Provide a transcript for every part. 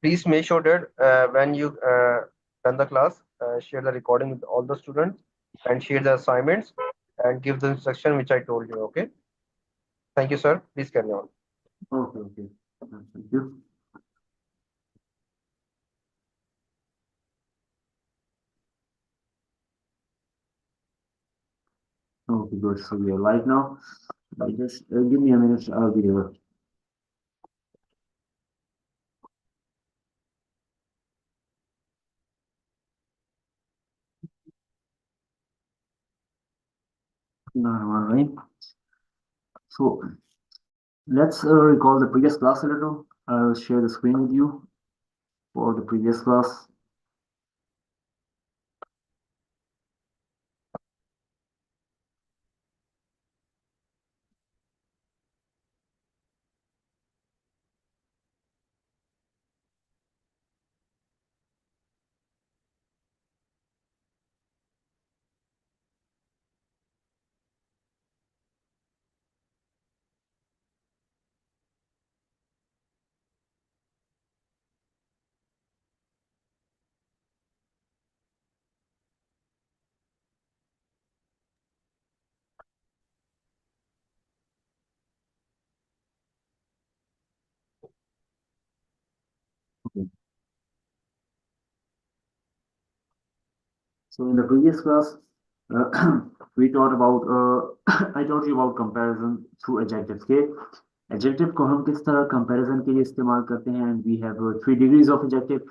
Please make sure that when you run the class, share the recording with all the students and share the assignments and give the instruction which I told you. Okay. Thank you, sir. Please carry on. Okay, okay. Thank you. Okay, good. So we are live now. Just give me a minute. I'll be there. All right. So let's recall the previous class a little. I'll share the screen with you for the previous class. Okay. So in the previous class, we taught about I taught you about comparison through adjectives. Okay, adjective को हम किस तरह comparison के लिए इस्तेमाल करते हैं, and we have 3 degrees of adjective.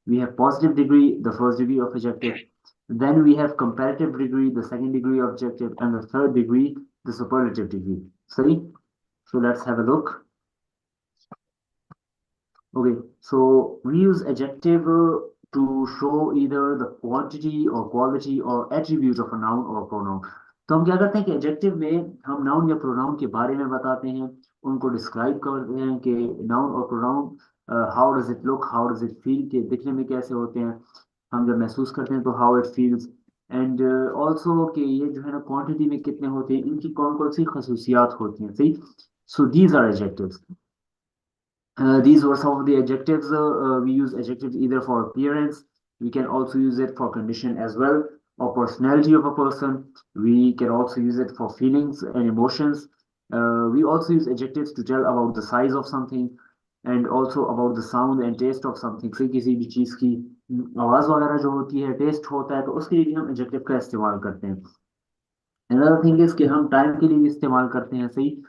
We have positive degree, the first degree of adjective. Then we have comparative degree, the second degree of adjective, and the third degree, the superlative degree. Sorry. So let's have a look. Okay, so we use adjective to show either the quantity or quality or attribute of a noun or pronoun. तो हम क्या करते हैं कि adjective में हम noun या pronoun के बारे में बताते हैं, उनको डिस्क्राइब करते हैं कि नाउन और pronoun how does it look, how does it feel, कि दिखने में कैसे होते हैं, हम जब महसूस करते हैं तो how it feels, and also कि ये जो है ना क्वांटिटी में कितने होते हैं, इनकी कौन कौन सी खसूसियात होती हैं, सही. So these are adjectives. These were some of the adjectives. We use adjectives either for appearance. We can also use it for condition as well, or personality of a person. We can also use it for feelings and emotions. We also use adjectives to tell about the size of something and also about the sound and taste of something. से किसी भी चीज़ की आवाज़ वगैरह जो होती है, test होता है, तो उसके लिए भी हम adjective का इस्तेमाल करते हैं. Another thing is कि हम टाइम के लिए भी इस्तेमाल करते हैं, सही.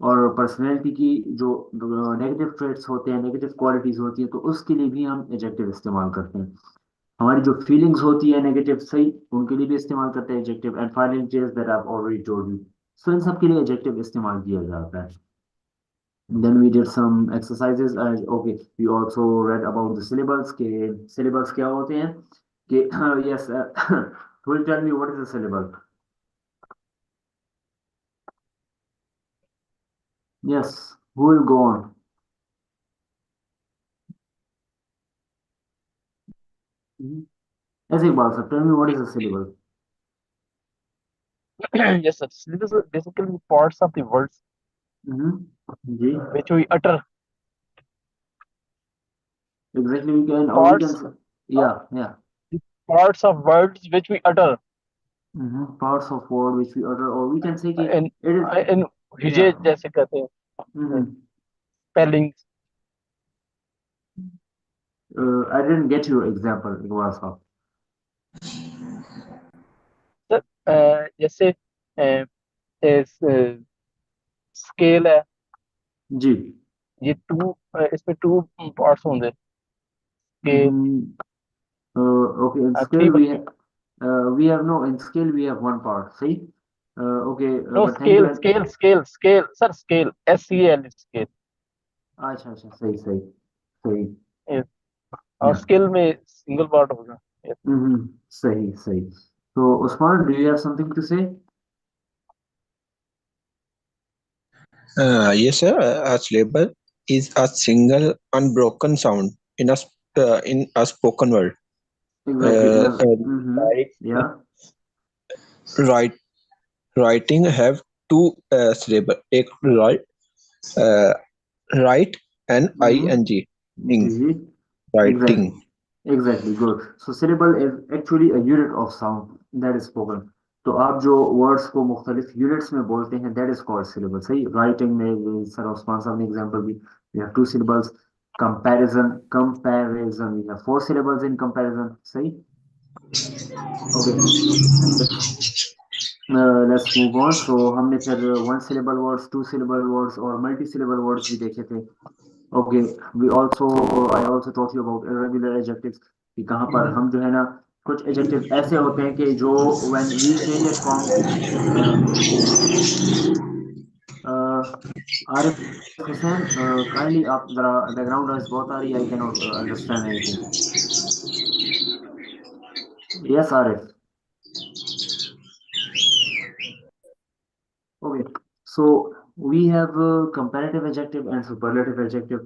और पर्सनैलिटी की जो नेगेटिव ट्रेट्स होते हैं, नेगेटिव क्वालिटीज होती हैं, तो उसके लिए भी हम एडजेक्टिव इस्तेमाल करते हैं. हमारी जो फीलिंग्स होती है नेगेटिव, सही, उनके लिए भी इस्तेमाल करते हैं adjective. And finally that I have already told you. So इन सब के लिए एडजेक्टिव इस्तेमाल किया जाता है. Then we did some exercises. Okay, we also read about the syllables. के syllables क्या होते हैं कि yes, who will tell me what is a syllable? Yes, who will go on? ऐसे एक बात, tell me what is a syllable? Yes, sir. This is basically parts of the words ji. which we utter. Exactly, we can, or we can Parts, say, yeah. parts of words which we utter. Parts of word which we utter, or we can say कि In it is, in हिजे yeah. जैसे कहते हैं, spellings. I didn't get your example, एक बार साहब. Sir जैसे scale है जी. ये इसमें 2 पार्ट्स होंगे. Scale Okay, in scale 3 we have no, in scale we have one part, see. Okay, no but thank you. Scale sir scale SCAL scale. अच्छा, सही सही सही. और स्केल में सिंगल पार्ट होगा. सही सही. So Usman, do you have something to say? Yes, sir. A syllable is a single unbroken sound in a spoken word. Exactly. Like Yeah. write, writing have two syllable. एक write and ing. Ji. writing. Exactly, good. So syllable is actually a unit of sound that is spoken. तो आप जो words को मुख्तलिफ units में बोलते हैं, that is called syllable. सही, writing में सर उस्मान साहब ने example the. We have two syllables. Comparison. We have four syllables in comparison. सही. Okay. Let's move on. So हमने फिर one syllable words, two syllable words और multi syllable words भी देखे थे. Okay, I also taught you about irregular adjectives कि कहाँ पर हम जो है ना कुछ adjectives ऐसे होते हैं कि जो when we change it from Arif Hussain kindly आप जरा background noise बहुत आ रही है, I cannot understand anything. Yes, Arif. Okay, so we have comparative adjective and superlative adjective.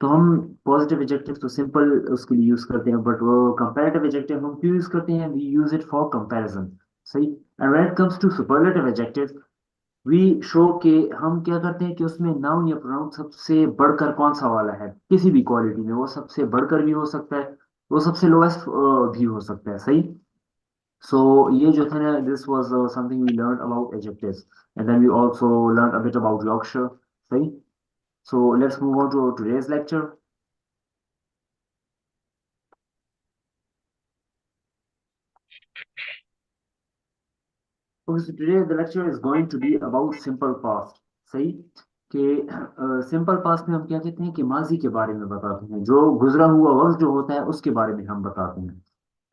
तो हम पॉजिटिव एडजेक्टिव तो सिंपल उसके लिए यूज करते हैं, बट वो कंपैरेटिव एडजेक्टिव हम क्यों यूज करते हैं? We use it for comparison. सही. And when it comes to superlative adjective we show के हम क्या करते हैं कि उसमें नाउन या प्रोनाउन सबसे बढ़कर कौन सा वाला है किसी भी क्वालिटी में. वो सबसे बढ़कर भी हो सकता है, वो सबसे लोएस्ट भी हो सकता है. सही. So ये जो था ना, this was something we learned about adjectives, and then we also learned a bit about Yorkshire. सही. So let's move on to today's lecture. Okay, so today the lecture is going to be about simple past. सही. कि simple past में हम क्या कहते हैं कि माजी के बारे में बताते हैं, जो गुजरा हुआ वक्त जो होता है उसके बारे में हम बताते हैं.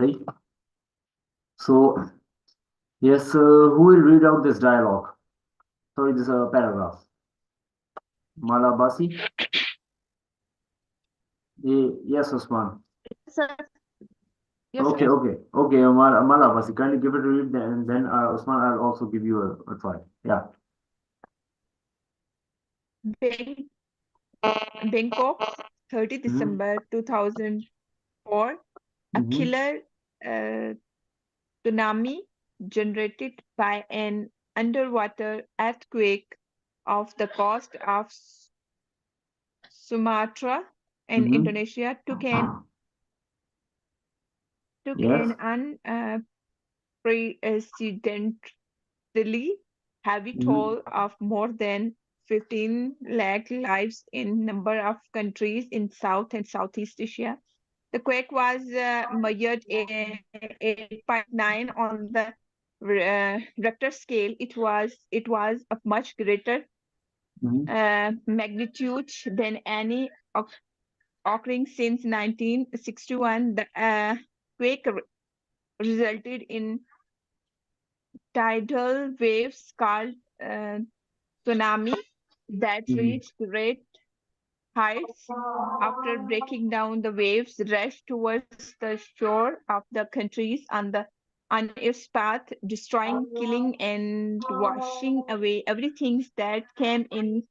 सही. So yes, who will read out this dialogue? Sorry, this paragraph. Mala Basi. Yes, Usman. Sir. Yes, Okay, sir. okay. Mala Basi, kindly give it a read, and then Usman, I'll also give you a try. Yeah. Bangkok, 30 December 2004. A Mhm. killer tsunami generated by an underwater earthquake off the coast of Sumatra in Mhm. Indonesia took an Yes. unprecedentedly heavy toll of more than 15 lakh lives in number of countries in South and Southeast Asia. The quake was measured 8.9 on the Richter scale. It was of much greater magnitude than any occurring since 1961. The quake resulted in tidal waves called tsunami that reached great heights. After breaking down, the waves rushed towards the shore of the countries on its path, destroying, killing, and washing away everything that came in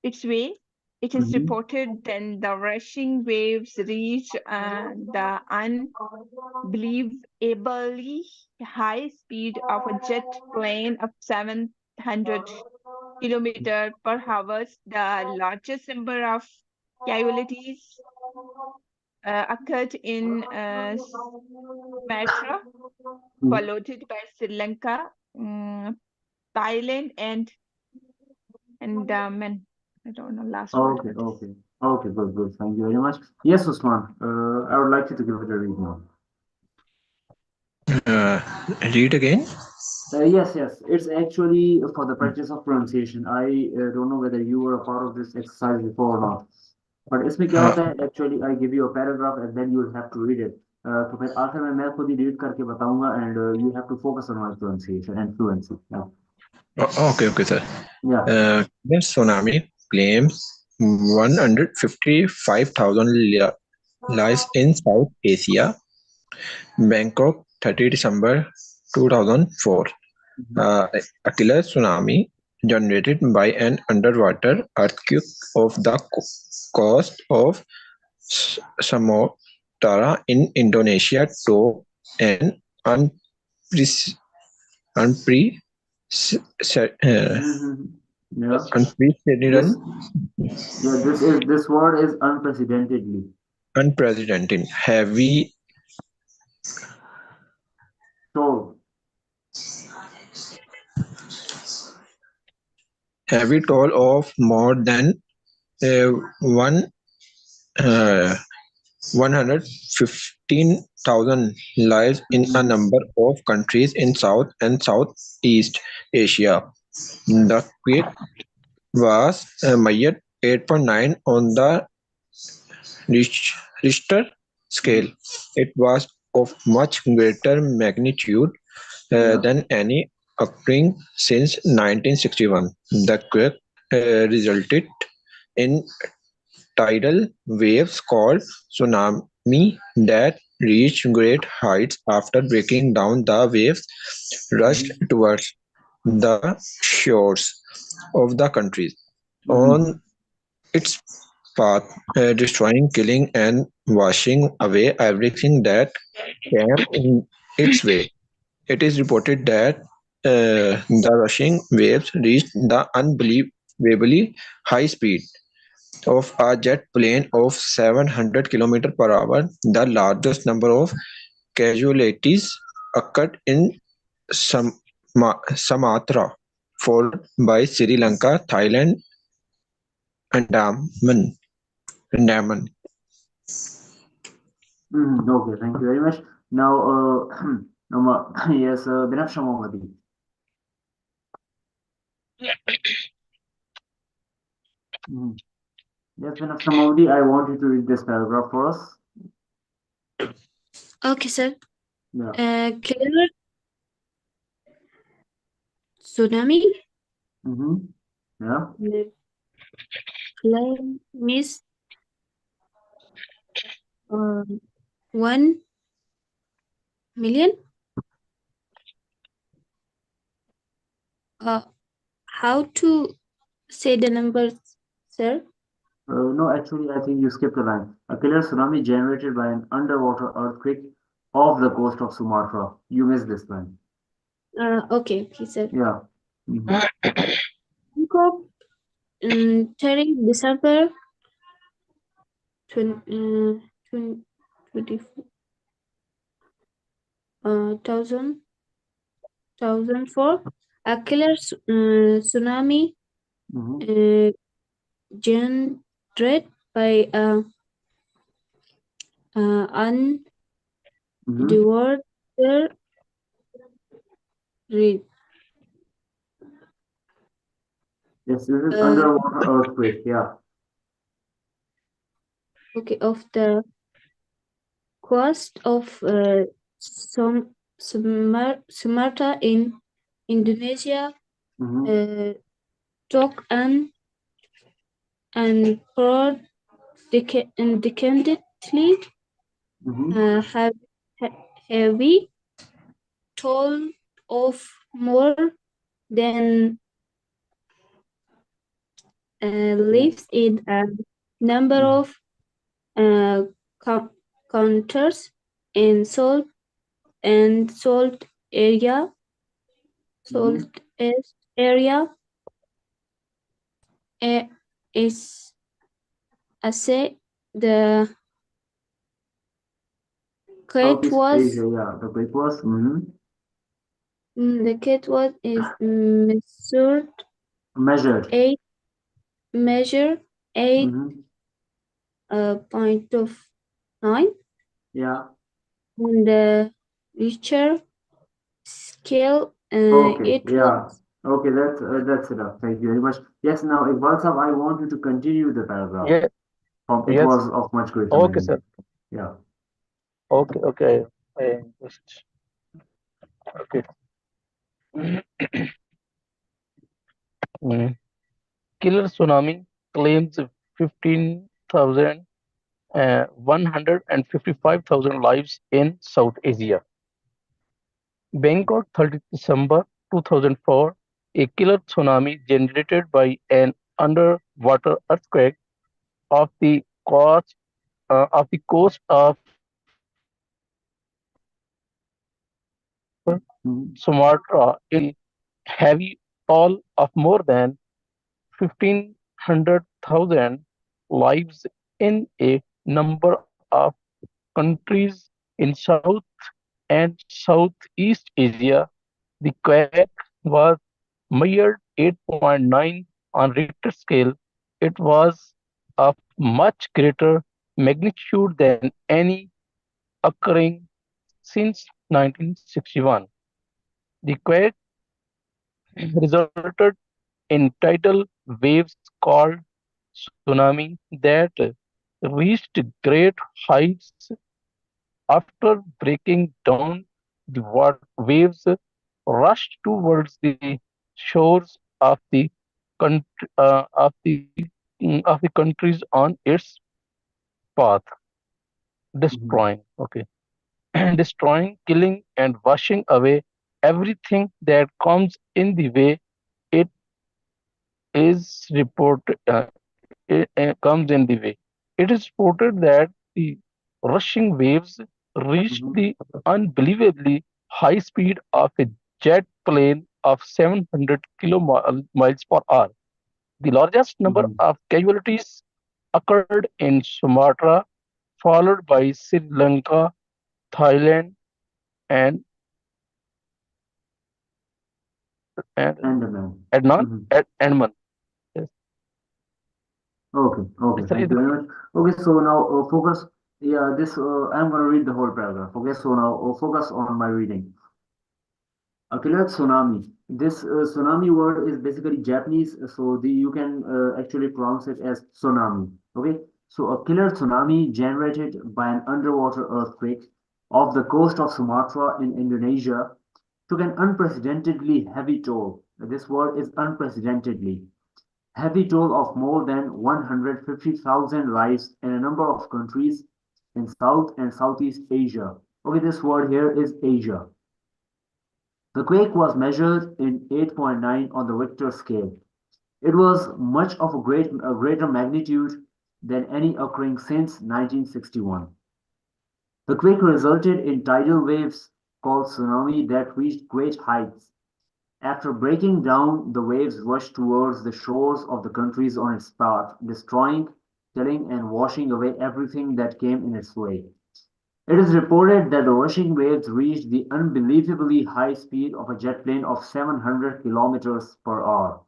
its way. It is reported then the rushing waves reached the unbelievably high speed of a jet plane of 700 kilometers per hour. The largest number of casualties occurred in Sumatra, followed by Sri Lanka, Thailand, and Andaman. I don't know last word. Okay, good. Thank you very much. Yes, Usman. I would like you to give it a read now. Read again. Yes. It's actually for the practice of pronunciation. I don't know whether you were a part of this exercise before or not. But इसमें क्या होता है? Actually, I give you a paragraph and then you will have to read it. तो फिर आखिर में मैं खुद ही read करके बताऊंगा, and you have to focus on my pronunciation and fluency. Yeah. Okay, sir. Yeah. The tsunami claims 155,000 lives in South Asia. Bangkok, 30 December 2004. A killer tsunami generated by an underwater earthquake off the coast of Sumatra in Indonesia took an Yeah. unprecedented This word is unprecedentedly. unprecedented. So, Heavy toll of more than one 115,000 lives in a number of countries in South and Southeast Asia. The quake was measured 8.9 on the Richter scale. It was of much greater magnitude yeah. than any occurring since 1961. The quake resulted in tidal waves called tsunami that reached great heights. After breaking down, the waves rushed towards the shores of the countries on its path, destroying, killing, and washing away everything that came in its way. It is reported that the rushing waves reached the unbelievably high speed of a jet plane of 700 km per hour. The largest number of casualties occurred in Sumatra, followed by Sri Lanka, Thailand, Andaman. Andaman. Okay, thank you very much. Now, yes, Binafsha Mohammadi. Mhm. Yes, Binafsha Mohammadi, I want you to read this paragraph for us. Okay, sir. Yeah. Killer tsunami Yeah. claims 1 million. How to say the numbers, sir? No, actually, I think you skipped a line. A killer tsunami generated by an underwater earthquake off the coast of Sumatra. You missed this line. Okay, sir. Yeah. Bangkok, 30 December 2004, a killer tsunami generated by underwater reef. Yes, this is underwater earthquake. Yeah. Okay, of the coast of Sumatra in Indonesia, took and brought independently have heavy toll of more than lives in a number of uh, counters in salt area, area is say the kite Southeast was Asia, yeah. The quake was. the kite was is measured Measured. 8 point of 9 Yeah. on the Richter scale. Okay. It Yeah. was Okay. That's enough. Thank you very much. Yes. Now, Iqbal Sahab, I want you to continue the paragraph. Yeah, From it yes. was of much greater Okay, sir. magnitude. Yeah. Okay, okay. I just okay. Mm. Killer tsunami claims 15,000 155,000 lives in South Asia. Bangkok, 30 December 2004, a killer tsunami generated by an underwater earthquake off the coast of Sumatra in heavy toll of more than 1,500,000 lives in a number of of countries in South and Southeast Asia. The quake was measured 8.9 on Richter scale. It was of much greater magnitude than any occurring since 1961. The quake resulted in tidal waves called tsunami that reached great heights. After breaking down, the waves rushed towards the shores country, of the countries on its path, destroying, okay, destroying, killing, and washing away everything that comes in the way. It is reported comes in the way. It is reported that the rushing waves reached the unbelievably high speed of a jet plane of 700 miles per hour. The largest number of casualties occurred in Sumatra, followed by Sri Lanka, Thailand, and and Andaman. Andaman. Yes. Okay, Sir, thank you very much. Okay, so now focus. Yeah, this I'm gonna read the whole paragraph. Okay, so now focus on my reading. A killer tsunami. This tsunami word is basically Japanese, so you can actually pronounce it as tsunami. Okay, so a killer tsunami generated by an underwater earthquake off the coast of Sumatra in Indonesia took an unprecedentedly heavy toll. This word is unprecedentedly heavy toll of more than 150,000 lives in a number of countries in South and Southeast Asia. Okay, this word here is Asia. The quake was measured in 8.9 on the Richter scale. It was much of a greater magnitude than any occurring since 1961. The quake resulted in tidal waves called tsunami that reached great heights. After breaking down, the waves rushed towards the shores of the countries on its path, destroying, killing, and washing away everything that came in its way. It is reported that the rushing waves reached the unbelievably high speed of a jet plane of 700 kilometers per hour.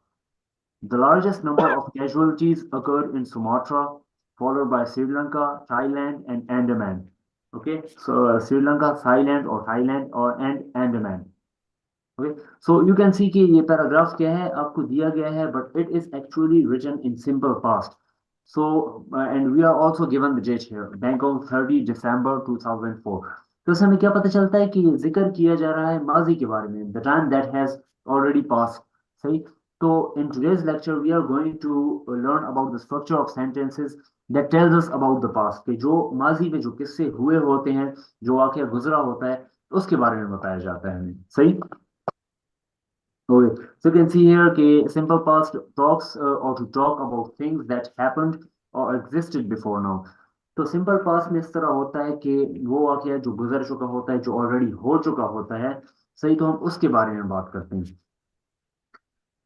The largest number of casualties occurred in Sumatra, followed by Sri Lanka, Thailand, and Andaman. Okay, so Sri Lanka, Thailand and Andaman. Okay, so you can see कि ये paragraph क्या है आपको दिया गया है, but it is actually written in simple past. So and we are also given the date here, Bangkok 30 December 2004. तो इससे हमें क्या पता चलता है कि ये जिक्र किया जा रहा है माजी के बारे में, the time that has already passed. सही. तो in today's lecture we are going to learn about the structure of sentences that tells us about the past. कि जो माजी में जो किस्से हुए होते हैं, जो वाकया गुजरा होता है, उसके बारे में बताया जाता है हमें. सही. Okay, so you can see here कि simple past talks or to talk about things that happened or existed before now. तो simple past में इस तरह होता है कि वो वाकया जो गुजर चुका होता है, जो ऑलरेडी हो चुका होता है, सही, तो हम उसके बारे में बात करते हैं.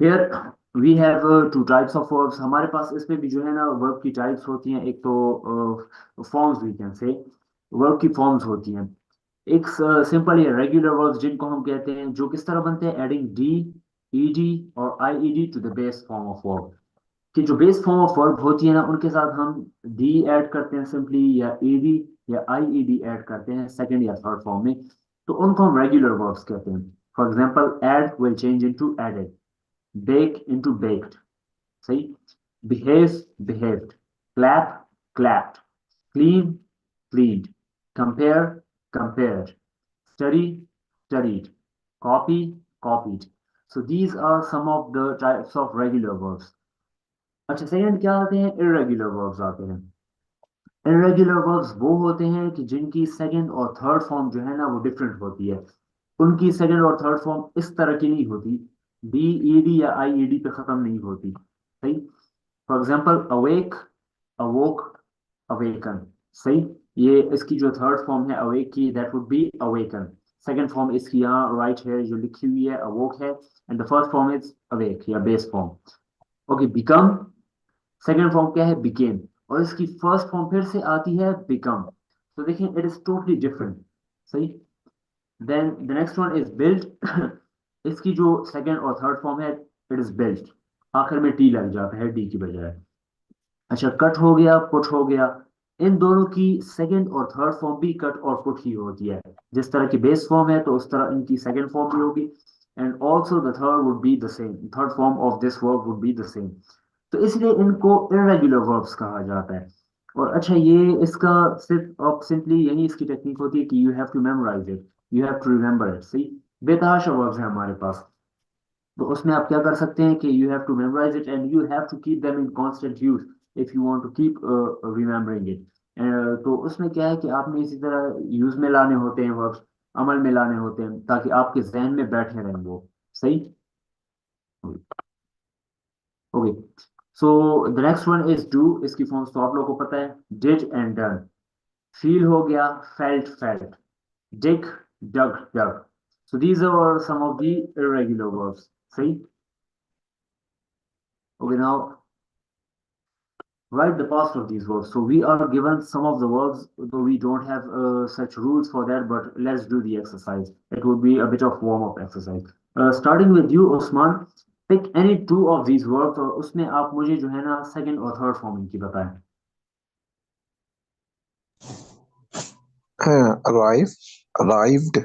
Here we have two types of verbs. हमारे पास इसमें भी जो है ना verb की types होती हैं. एक तो forms we can say, verb की forms होती हैं. एक सिंपल या रेगुलर वर्ब्स जिनको हम कहते हैं, जो किस तरह बनते हैं, एडिंग डी, ईडी और ied to the base form of verb. कि जो बेस फॉर्म ऑफ वर्ब होती है ना, उनके साथ हम डी ऐड करते हैं सिंपली, या ईडी या आईईडी ऐड करते हैं सेकंड या थर्ड फॉर्म में, तो उनको हम रेगुलर वर्ब्स कहते हैं. For example, add will change into added, bake into baked. सही. Behave, behaved. Clap, clapped. Clean, cleaned. Compare, compared. Study, studied. Copy, copied. So these are some of the types of regular verbs. अच्छा, second क्या आते हैं, irregular verbs आते हैं. Irregular verbs वो होते हैं कि जिनकी सेकंड और थर्ड फॉर्म जो है ना वो डिफरेंट होती है. उनकी सेकंड और थर्ड फॉर्म इस तरह की नहीं होती, डी, ईडी या आईईडी पे खत्म नहीं होती. सही. For example, awake, अवोक, awaken. सही. ये इसकी जो थर्ड फॉर्म है अवेक की, that would be awaken. Second form इसकी यहाँ राइट है जो लिखी हुई है, अवोक है, and the first form is awake या base form. Okay, become, second form क्या है, बिकेम, और इसकी फर्स्ट फॉर्म फिर से आती है बिकम. So देखिए, it is totally different. सही. Then the next one is built. इसकी जो second और third form है, it is built. आखिर में t लग जाता है d की बजाय. अच्छा, कट हो गया, पुट हो गया. इन दोनों की सेकंड और थर्ड फॉर्म भी कट और पुट ही होती है. जिस तरह की बेस फॉर्म है तो उस तरह इनकी सेकंड फॉर्म भी होगी. And also the third would be the same, third form of this verb would be the same. तो इसलिए इनको इरेगुलर वर्ब्स कहा जाता है. और अच्छा, ये इसका सिर्फ अब सिंपली यही इसकी टेक्निक होती है कि you have to memorize it, you have to remember it. सही. बेतहाशा वर्ब्स है हमारे पास. तो उसमें आप क्या कर सकते हैं कि you have to memorize it and you have to keep them in constant use if you want to keep remembering it. तो उसमें क्या है कि आपने इसी तरह यूज में लाने होते हैं वर्ब्स, अमल में लाने होते हैं, ताकि आपके जहन में बैठे रहें वो. सही. Okay. So the next one is do. इसकी फॉर्म्स तो आप लोगों को पता है, डिड एंड डन. फील हो गया, felt felt. Dig, dug dug. So these are some of the irregular verbs. सही. Okay, now write the past of these verbs. So we are given some of the verbs, though we don't have such rules for that, but let's do the exercise. It would be a bit of warm-up exercise. Starting with you, Usman, pick any two of these verbs और उसमें आप मुझे जो है ना second और third form इनकी बताएं. Arrive, arrived,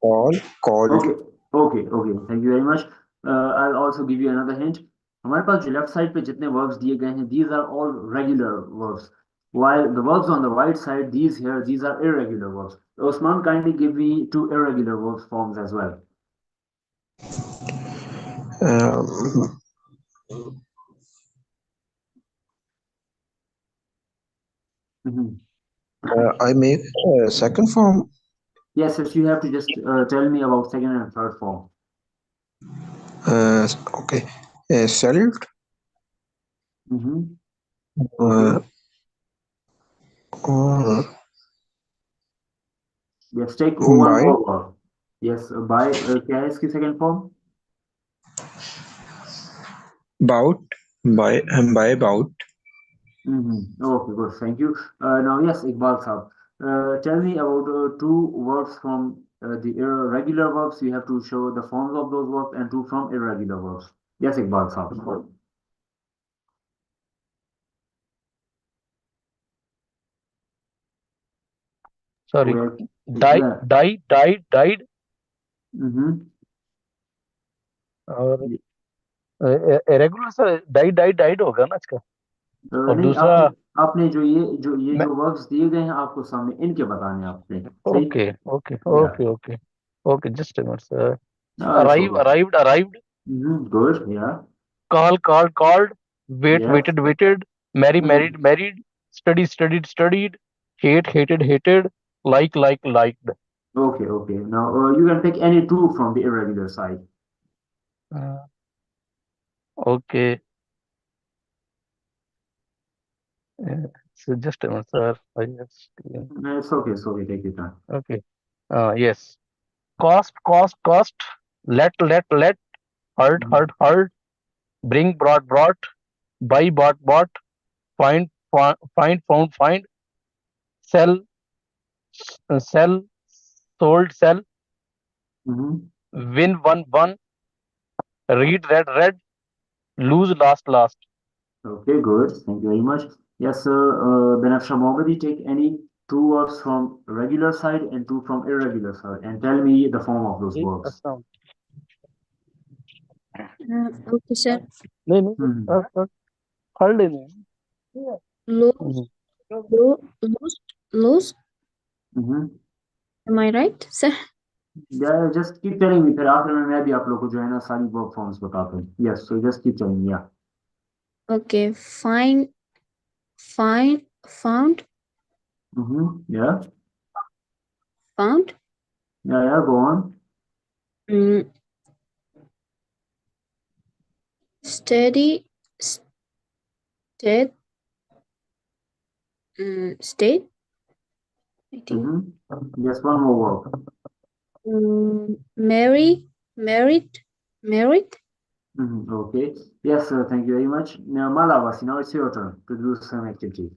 call, called. Okay, okay, okay. Thank you very much. I'll also give you another hint. हमारे पास जो लेफ्ट साइड पे जितने verbs दिए गए हैं, these are all regular verbs. While the verbs on the right side, these are irregular verbs. Osman, kindly give me two irregular verbs forms as well. Um, I make second form. Yes, yes, you have to just tell me about second and third form. Okay. Self. Okay. Uh, Yes, take one by, more verb. Yes, by क्या है इसकी second form? about, by about. Okay, good. Thank you. Now, yes, Iqbal Saab. Tell me about two verbs from the irregular verbs. You have to show the forms of those verbs and two from irregular verbs. Yes, Iqbal Saab. Sorry. Where? Died. Mm-hmm. और regular sir died होगा ना इसका. और नहीं, दूसरा आपने जो जो वर्ब्स दिए गए हैं आपको सामने, इनके बताने आपने. सही. Okay just a minute sir. It's okay. Arrived. Good. Yeah. Called. Yeah. Waited. Married. Studied. Hated. Liked. Okay. Now you can pick any two from the irregular side. Okay. So just a minute, sir. It's okay. Take your time. Okay. Yes. Cost. Let. Hurt. Bring, brought. Buy, bought. Find, found. Sell, sold, sell. Win, won. Read, read. Lose, lost. Okay, good. Thank you very much. Yes, sir. Benafsha Mohammadi, take any two verbs from regular side and two from irregular side and tell me the form of those verbs. Okay, sir. Lost. Am I right, sir? Yeah, just keep telling me. फिर आखिर में मैं भी आप लोग को जो है ना सारी verb forms बताता हूँ. Yes, so just keep telling me. Yeah. Okay. Found. Yeah. Found. Yeah. Go on. Steady. State. I think. Yes, one more verb. Married. Okay. Yes, sir. Thank you very much. Now, Malavasi, now it's your turn to do some activity.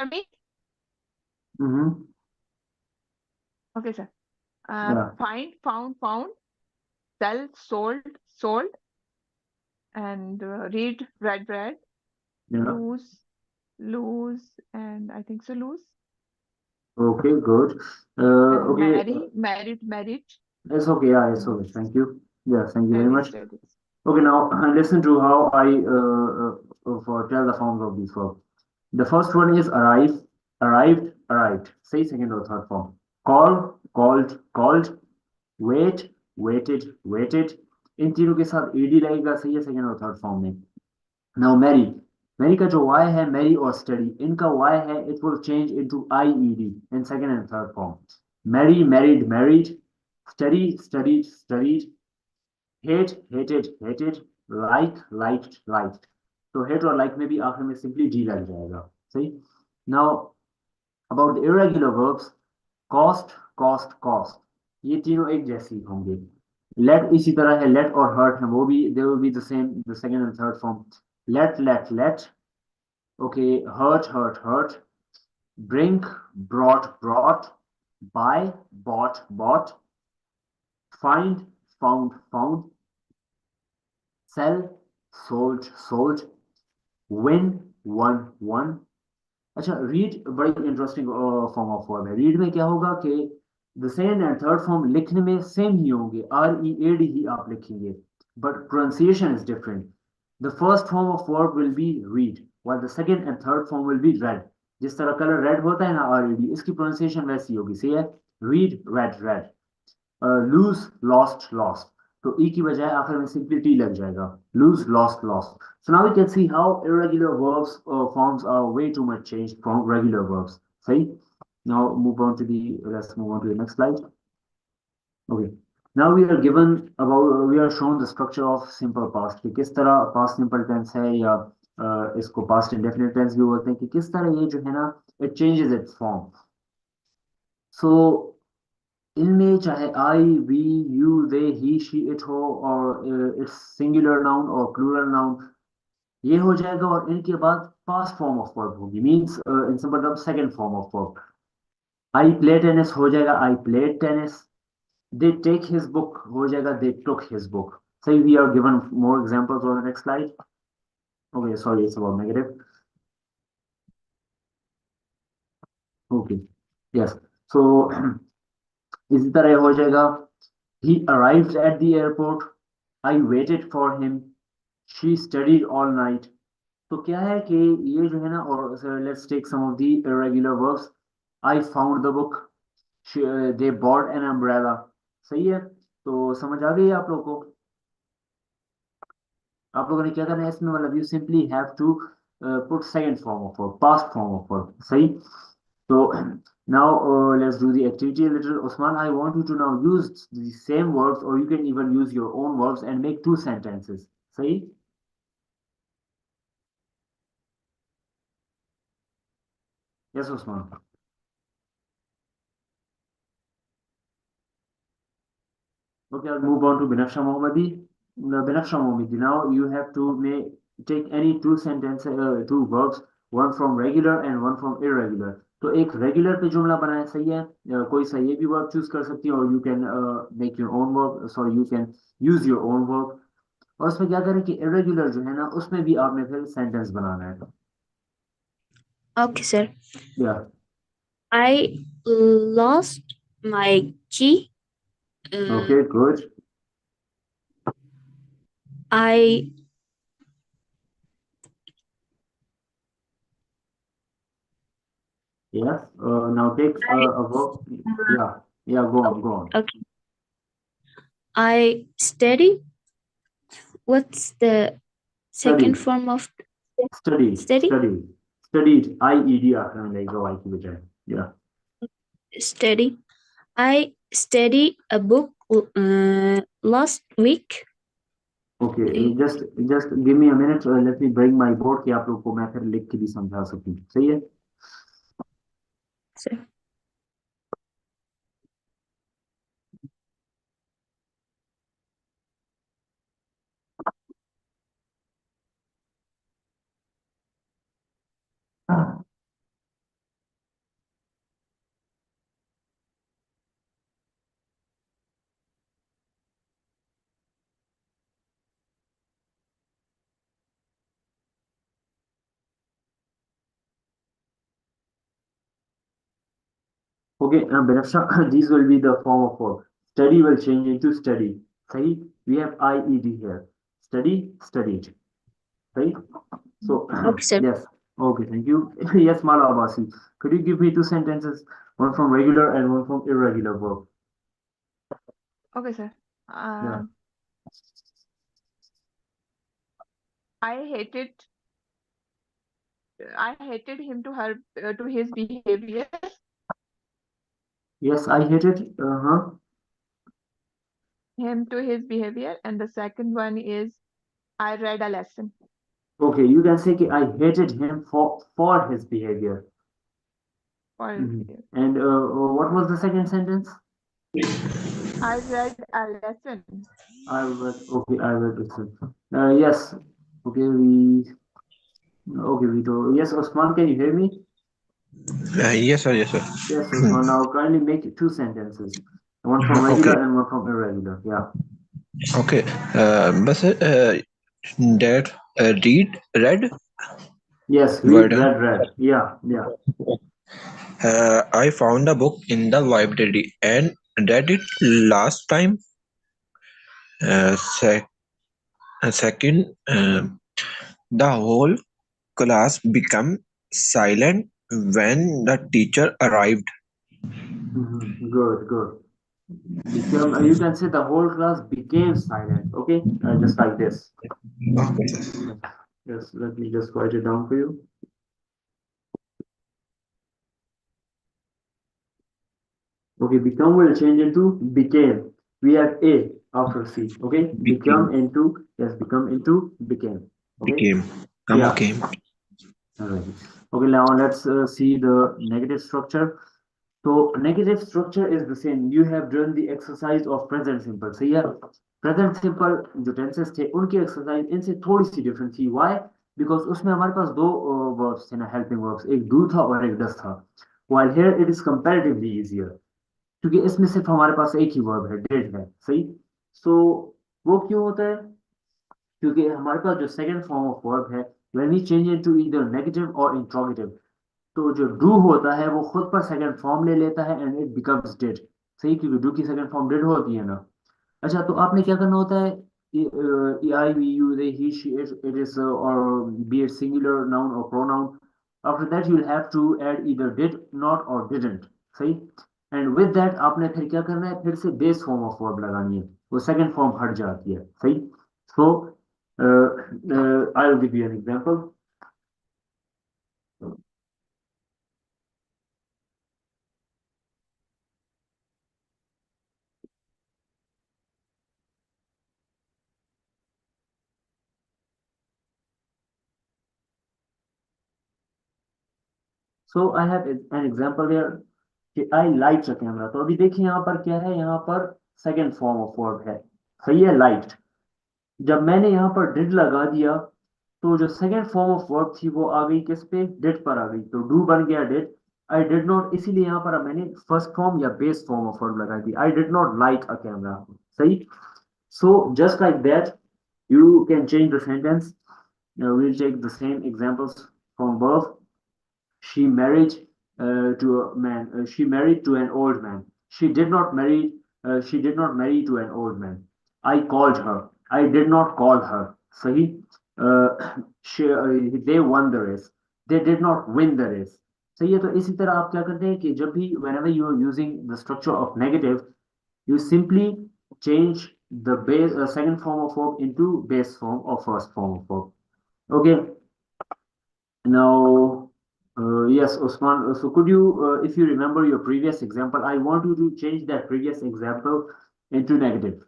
me? Mm-hmm. Okay, sir. Yeah. Find, found. Sell, sold. And read, read. Yeah. Lose, and I think so, lose. Okay, good. And Okay, married. it's okay. Yeah, it's okay. Books, Thank you. Yeah, thank you very much. studies. Okay, now listen to how I tell the forms of these verbs. The first one is arrive, arrived. Say second or third form. Call, called. Wait, waited. इन तीनों के साथ ed लगेगा सही है second और third form में. Now Mary का जो y है मैरी और स्टडी इनका y है it will change into ied in second and third form. Married, studied, hated, liked. तो hate और like में भी आखिर में simply d लग जाएगा. सही. Now about the irregular verbs, cost. ये तीनों एक जैसी होंगे. Let इसी तरह है, let और hurt है वो भी they will be the same the second and third form. Let. Okay, hurt. Bring, brought. Buy, bought. Find, found. Sell, sold. Win, won. अच्छा रीड बड़ी इंटरेस्टिंग फॉर्म ऑफ वर्ब है. रीड में क्या होगा कि the second and third form लिखने में same ही होंगे READ ही आप लिखेंगे but pronunciation is different. The first form of verb will be read while the second and third form will be read. जिस तरह कलर रेड होता है ना RED इसकी प्रोनाउंसिएशन वैसी होगी. सही है. Read read. Lose lost. तो ई की बजाय आखिर में सिंपली टी लग जाएगा. Lose lost. So now we can see how irregular verbs forms are way too much changed from regular verbs. See? Now let's move on to the next slide. Okay. Now we are shown the structure of simple past. कि किस तरह past simple tense है या इसको past indefinite tense भी बोलते हैं कि किस तरह ये जो है ना it changes its form. So इनमें चाहे I, we, you, they, he, she, it हो और it's singular noun और plural noun ये हो जाएगा और इनके बाद past form of verb होगी. Means in simple terms second form of verb. I play tennis हो जाएगा I played tennis. They take his book हो जाएगा they took his book. So we are given more examples on the next slide. Okay, sorry, it's about negative. Okay, yes. So इसी तरह हो जाएगा he arrived at the airport. I waited for him. She studied all night. तो क्या है कि ये जो है ना और let's take some of the irregular verbs. I found the book. They bought an umbrella. सही है. तो समझ आ गई आप लोगों को. आप लोगों ने क्या करना है इसमें मतलब you simply have to put second form of verb, past form of verb. सही. So now let's do the activity a little. Osman, I want you to now use the same verbs or you can even use your own verbs and make two sentences. सही. Yes, Osman. Okay, I'll move on to Binafsha Mohammadi. Binafsha Mohammadi, now you have to take any two sentences, two verbs, one from regular and one from irregular. तो एक regular पे जुमला बनाया सही है. कोई सा ये भी verb choose कर सकती है और you can make your own verb. Sorry, you can use your own verb. और उसमें क्या करें कि irregular जो है ना उसमें भी आपने फिर sentence बनाना है. Okay, sir. Yeah. I lost my key. Okay, good. I Yes. Now take a verb. Yeah, go on. okay. I study. What's the second Studied. form of Studied. study? Studied. IED आखिर में लगेगा Y की बजाय. Yeah. Study. I studied a book last week. Okay, just give me a minute. Let me bring my board कि आप लोग को मैं फिर लिख के भी समझा सकूं. सही है. Sir. Okay, Benafsha, these will be the form of verb. Study will change into study. Right? We have IED here. Study, studied. Right? So, Okay, sir. yes. Okay, thank you. Yes, Mala Abasi. Could you give me two sentences? One from regular and one from irregular verb. Okay, sir. Yeah. I hated him to his behavior. Yes, I hate it. Him to his behavior, and the second one is I read a lesson Okay, you can say I hated him for his behavior. for his behavior. And what was the second sentence? I read a lesson. I read listen. Yes. Okay, we do. Yes, Osman, can you hear me? Yes, sir. Yes, sir. Yes, Osman. Now kindly make two sentences. One from Okay. regular and one from irregular. Yeah. Okay. But sir, that read Yes, word. read. Yeah, yeah. I found a book in the library and read it last time. Sec- Second, the whole class became silent when the teacher arrived. Good, good. Become, you can say the whole class became silent. Okay, just like this. Okay. Yes, let me just write it down for you. Okay, become will change into became. We have A after C. Okay, Became. become into became. Okay, Became. yeah. Came. Alright. Okay, now let's see the negative structure. So negative structure is the same. You have done the exercise of present simple. So yeah, present simple जो tenses थे उनकी exercise इनसे थोड़ी सी different थी. Why? Because उसमें हमारे पास दो verbs थे ना, helping verbs. एक do था और एक does था. While here it is comparatively easier. क्योंकि इसमें सिर्फ हमारे पास एक ही वर्ब है, डेड है, सही। सो वो क्यों होता है? क्योंकि हमारे पास जो सेकंड फॉर्म ऑफ वर्ब है, when we change it to either negative और इंट्रोगेटिव, तो जो डू होता है वो खुद पर सेकंड फॉर्म ले लेता है एंड इट बिकम्स डिड, सही, क्योंकि डू की सेकंड फॉर्म डिड होती है ना। अच्छा, तो आपने क्या करना होता है, I we you they he she it is और बी इट सिंगुलर नाउन और pronoun, after that you will have to add either did not और डिडंट, सही। एंड विद दैट आपने फिर क्या करना है, फिर से बेस फॉर्म ऑफ वर्ब लगानी है, वो सेकंड फॉर्म हट जाती है, सही। So I will give you an example. So I have an example here कि आई लाइक द कैमरा। तो अभी देखिए यहाँ पर क्या है, यहाँ पर सेकंड फॉर्म ऑफ वर्ब है, सही है, लाइक्ड। जब मैंने यहाँ पर डिड लगा दिया, तो जो सेकंड फॉर्म ऑफ वर्ब थी वो आ गई किस पे, डिड पर आ गई, तो डू बन गया डिड। आई डिड नॉट, इसीलिए यहाँ पर मैंने फर्स्ट फॉर्म या बेस फॉर्म ऑफ वर्ब लगा दी, I did not like a camera, सही। So just like that you can change the sentence. Now we'll take the same examples from above. She married to a man. She married to an old man. She did not marry. She did not marry to an old man. I called her. I did not call her. सही. They won the race. They did not win the race. सही है। तो इसी तरह आप क्या करते हैं कि जब भी whenever you are using the structure of negative, you simply change the base second form of verb into base form or first form of verb. Okay. Now, yes, Osman. So could you, if you remember your previous example, I want you to change that previous example into negative.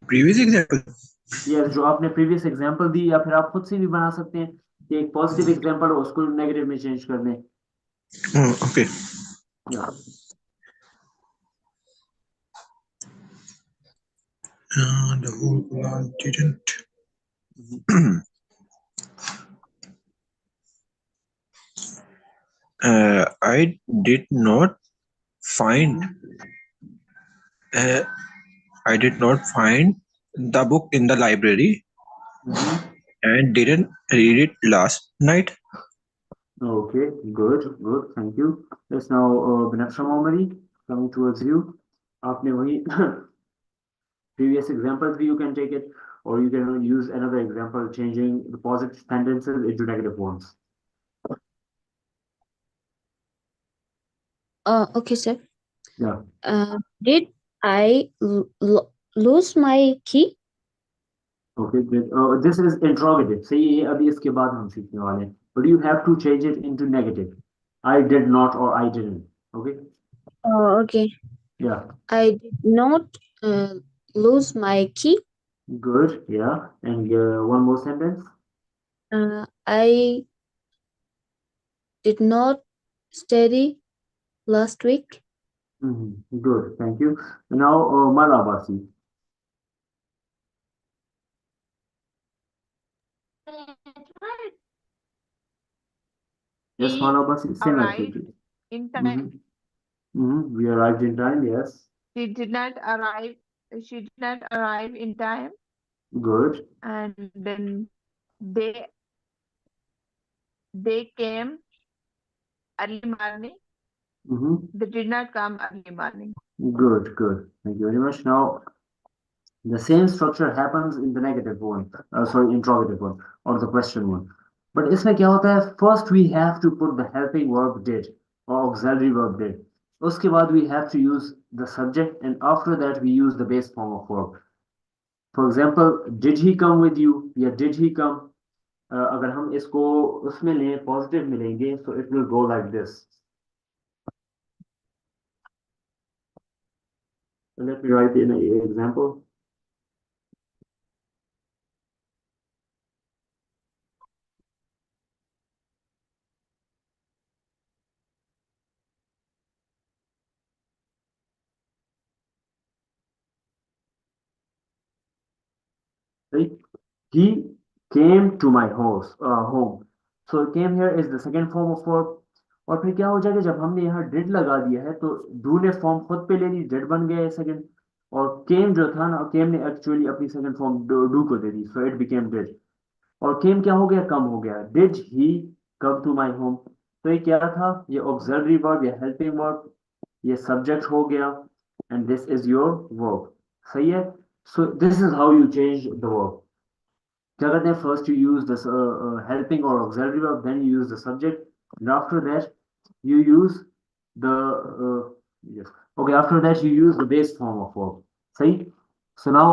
Previous example. Yes, जो आपने previous example दी, या फिर आप खुद से भी बना सकते हैं कि एक positive example हो, उसको negative में change कर दें। Okay. Yeah. The whole class didn't. I did not find. I did not find the book in the library. and didn't read it last night. Okay, good, good. Thank you. Yes, now Binafsha Mohammadi, coming towards you. आपने वही previous examples you can take it, or you can use another example, changing the positive sentences into negative ones. Okay, sir. Yeah. Did I lose my key? Okay, good. This is interrogative. सही है, अभी इसके बाद हम सीखने वाले हैं. But you have to change it into negative. I did not or I didn't. Okay. Okay. Yeah. I did not lose my key. Good. Yeah. And one more sentence. I did not study last week. Good. Thank you. Now, Malabasi. Yes, He Malabasi. Same arrived activity. in time. We arrived in time. Yes. She did not arrive. She did not arrive in time, Good. and then they came early morning. They did not come early morning. Good. Good. Thank you very much. Now, the same structure happens in the negative one. Sorry, interrogative one or the question one. But इसमें क्या होता है? First, we have to put the helping verb did or auxiliary verb did. उसके बाद we have to use the subject, and after that we use the base form of verb. For example, did he come with you? या did he come? अगर हम इसको उसमें लें positive में लेंगे, so it will go like this. So let me write in an example. Right? He came to my home. So came here is the second form of verb. और फिर क्या हो जाएगा, जब हमने यहाँ did लगा दिया है तो do ने फॉर्म खुद पे ले ली, did बन गया है सेकंड. और came जो था ना, came ने एक्चुअली अपनी सेकंड फॉर्म do को दे दी, so it became did. और came क्या हो गया, कम हो गया. Did he come to my home? तो ये क्या था, ये auxiliary verb या helping verb, ये subject हो गया, and this is your verb. सही है. So this is how you change the verb. क्या करते हैं, first you use this helping or auxiliary verb, then you use the subject, and after that you use the yes. Okay, after that you use the base form of verb. सही. So now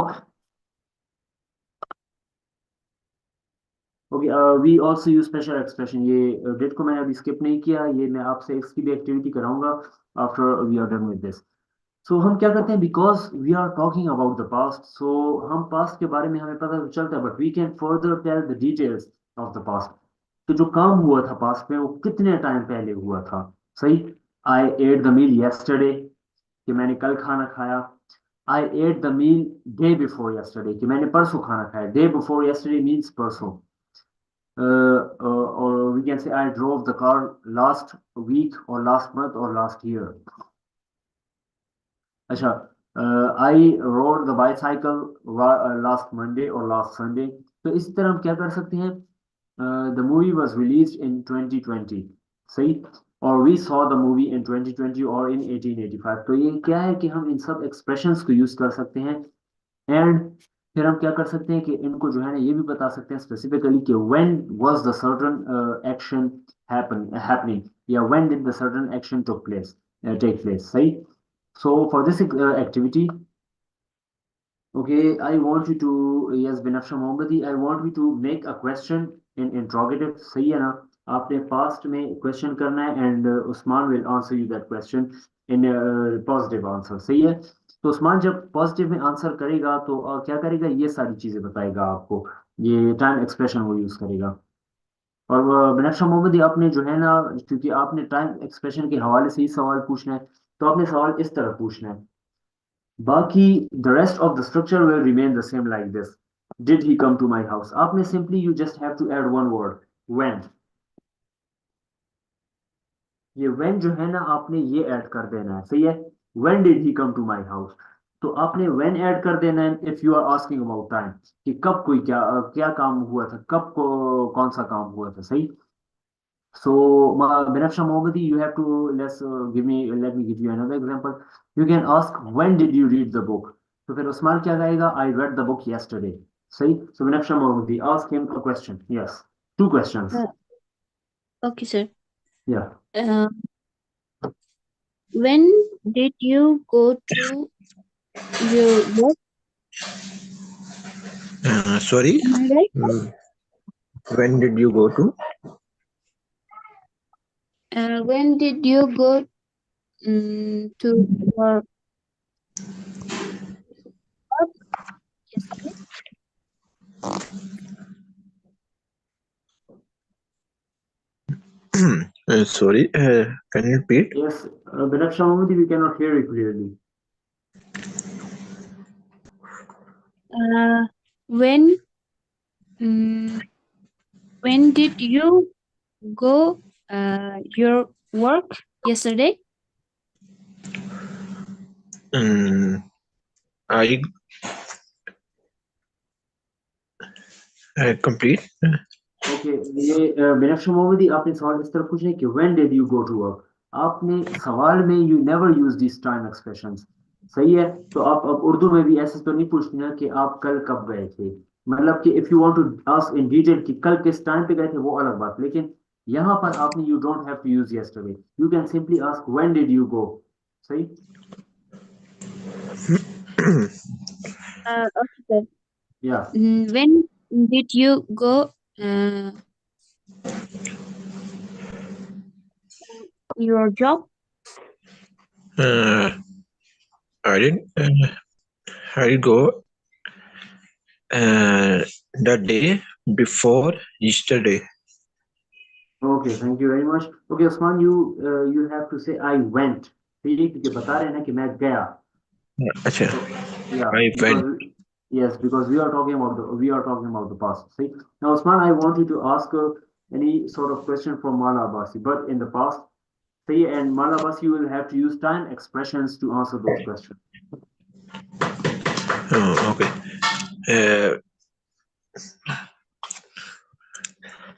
okay, we also use special expression. ये did को मैंने अभी skip नहीं किया, ये मैं आपसे इसकी भी activity कराऊंगा after we are done with this. So हम क्या करते हैं, because we are talking about the past, so हम past के बारे में हमें पता तो चलता है, but we can further tell the details of the past. तो जो काम हुआ था past में वो कितने टाइम पहले हुआ था. सही. I ate the meal yesterday, कि मैंने कल खाना खाया. I ate the meal day before yesterday, कि मैंने परसों खाना खाया. Day before yesterday means परसों. Or we can say I drove the car last week or last month or last year. अच्छा, I rode the bicycle last Monday or last Sunday. तो इस तरह हम क्या कर सकते हैं, the movie was released in 2020. सही. or we saw the movie in 2020 or in 1885. तो ये क्या है कि हम इन सब expressions को use कर सकते हैं, and फिर हम क्या कर सकते हैं कि इनको जो है ना ये भी बता सकते हैं specifically कि when was the certain action happening, या when did the certain action take place. सही. So for this activity, okay, I want you to, yes, Binafsha Mohammadi, I want you to make a question in interrogative. सही है ना, आपने past में question करना है, and Usman will answer you that question in a positive answer. सही है. तो उस्मान जब पॉजिटिव में आंसर करेगा तो क्या करेगा, ये सारी चीजें बताएगा आपको, ये टाइम एक्सप्रेशन वो यूज करेगा. और बिनफ्शा मोहम्मदी, आपने जो है ना, क्योंकि आपने टाइम एक्सप्रेशन के हवाले से ही सवाल पूछना है, तो आपने सवाल इस तरह पूछना है. बाकी the rest of the structure will remain the same like this. Did he come to my house? आपने simply you just have to add one word, when. ये when जो है ना आपने ये ऐड कर देना है. सही है. When did he come to my house? तो आपने when ऐड कर देना है if you are asking about time कि कब कोई क्या क्या काम हुआ था, कब कौन सा काम हुआ था, सही. So, Benafsha Mohammadi, you have to let me give you another example. You can ask, when did you read the book? तो फिर उस्मान क्या कहेगा? I read the book yesterday. सही. So, Benafsha Mohammadi, ask him a question. Yes. 2 questions. Okay, sir. Yeah. When did you go to your work? Sorry, Am I right? when did you go to? When did you go to your work yesterday? Sorry, can you repeat? Yes. Benafsha Mohammadi, we cannot hear you clearly. When did you go your work yesterday? I complete. Okay, ये मीनाक्षी मोहम्मदी, आपने सवाल इस तरह पूछा है कि when did you go to work. आपने सवाल में you never use this time expressions. सही है. तो आप अब उर्दू में भी ऐसे तो नहीं पूछते ना कि आप कल कब गए थे. मतलब कि if you want to ask in detail कि कल किस टाइम पे गए थे, वो अलग बात. लेकिन यहाँ पर आपने you don't have to use yesterday. You can simply ask when did you go. सही. Okay, sir. या. When did you go your job? I didn't. I go the day before yesterday. Okay, thank you very much. Okay, Usman, you have to say I went. ठीक है, क्योंकि बता रहे हैं ना कि मैं गया. Acha, So, yeah, I went. because we are talking about the past. See, now Usman, I want you to ask any sort of question from Mala Abbasi, but in the past. See, and Mala Abbasi, you will have to use time expressions to answer those questions. Oh, okay.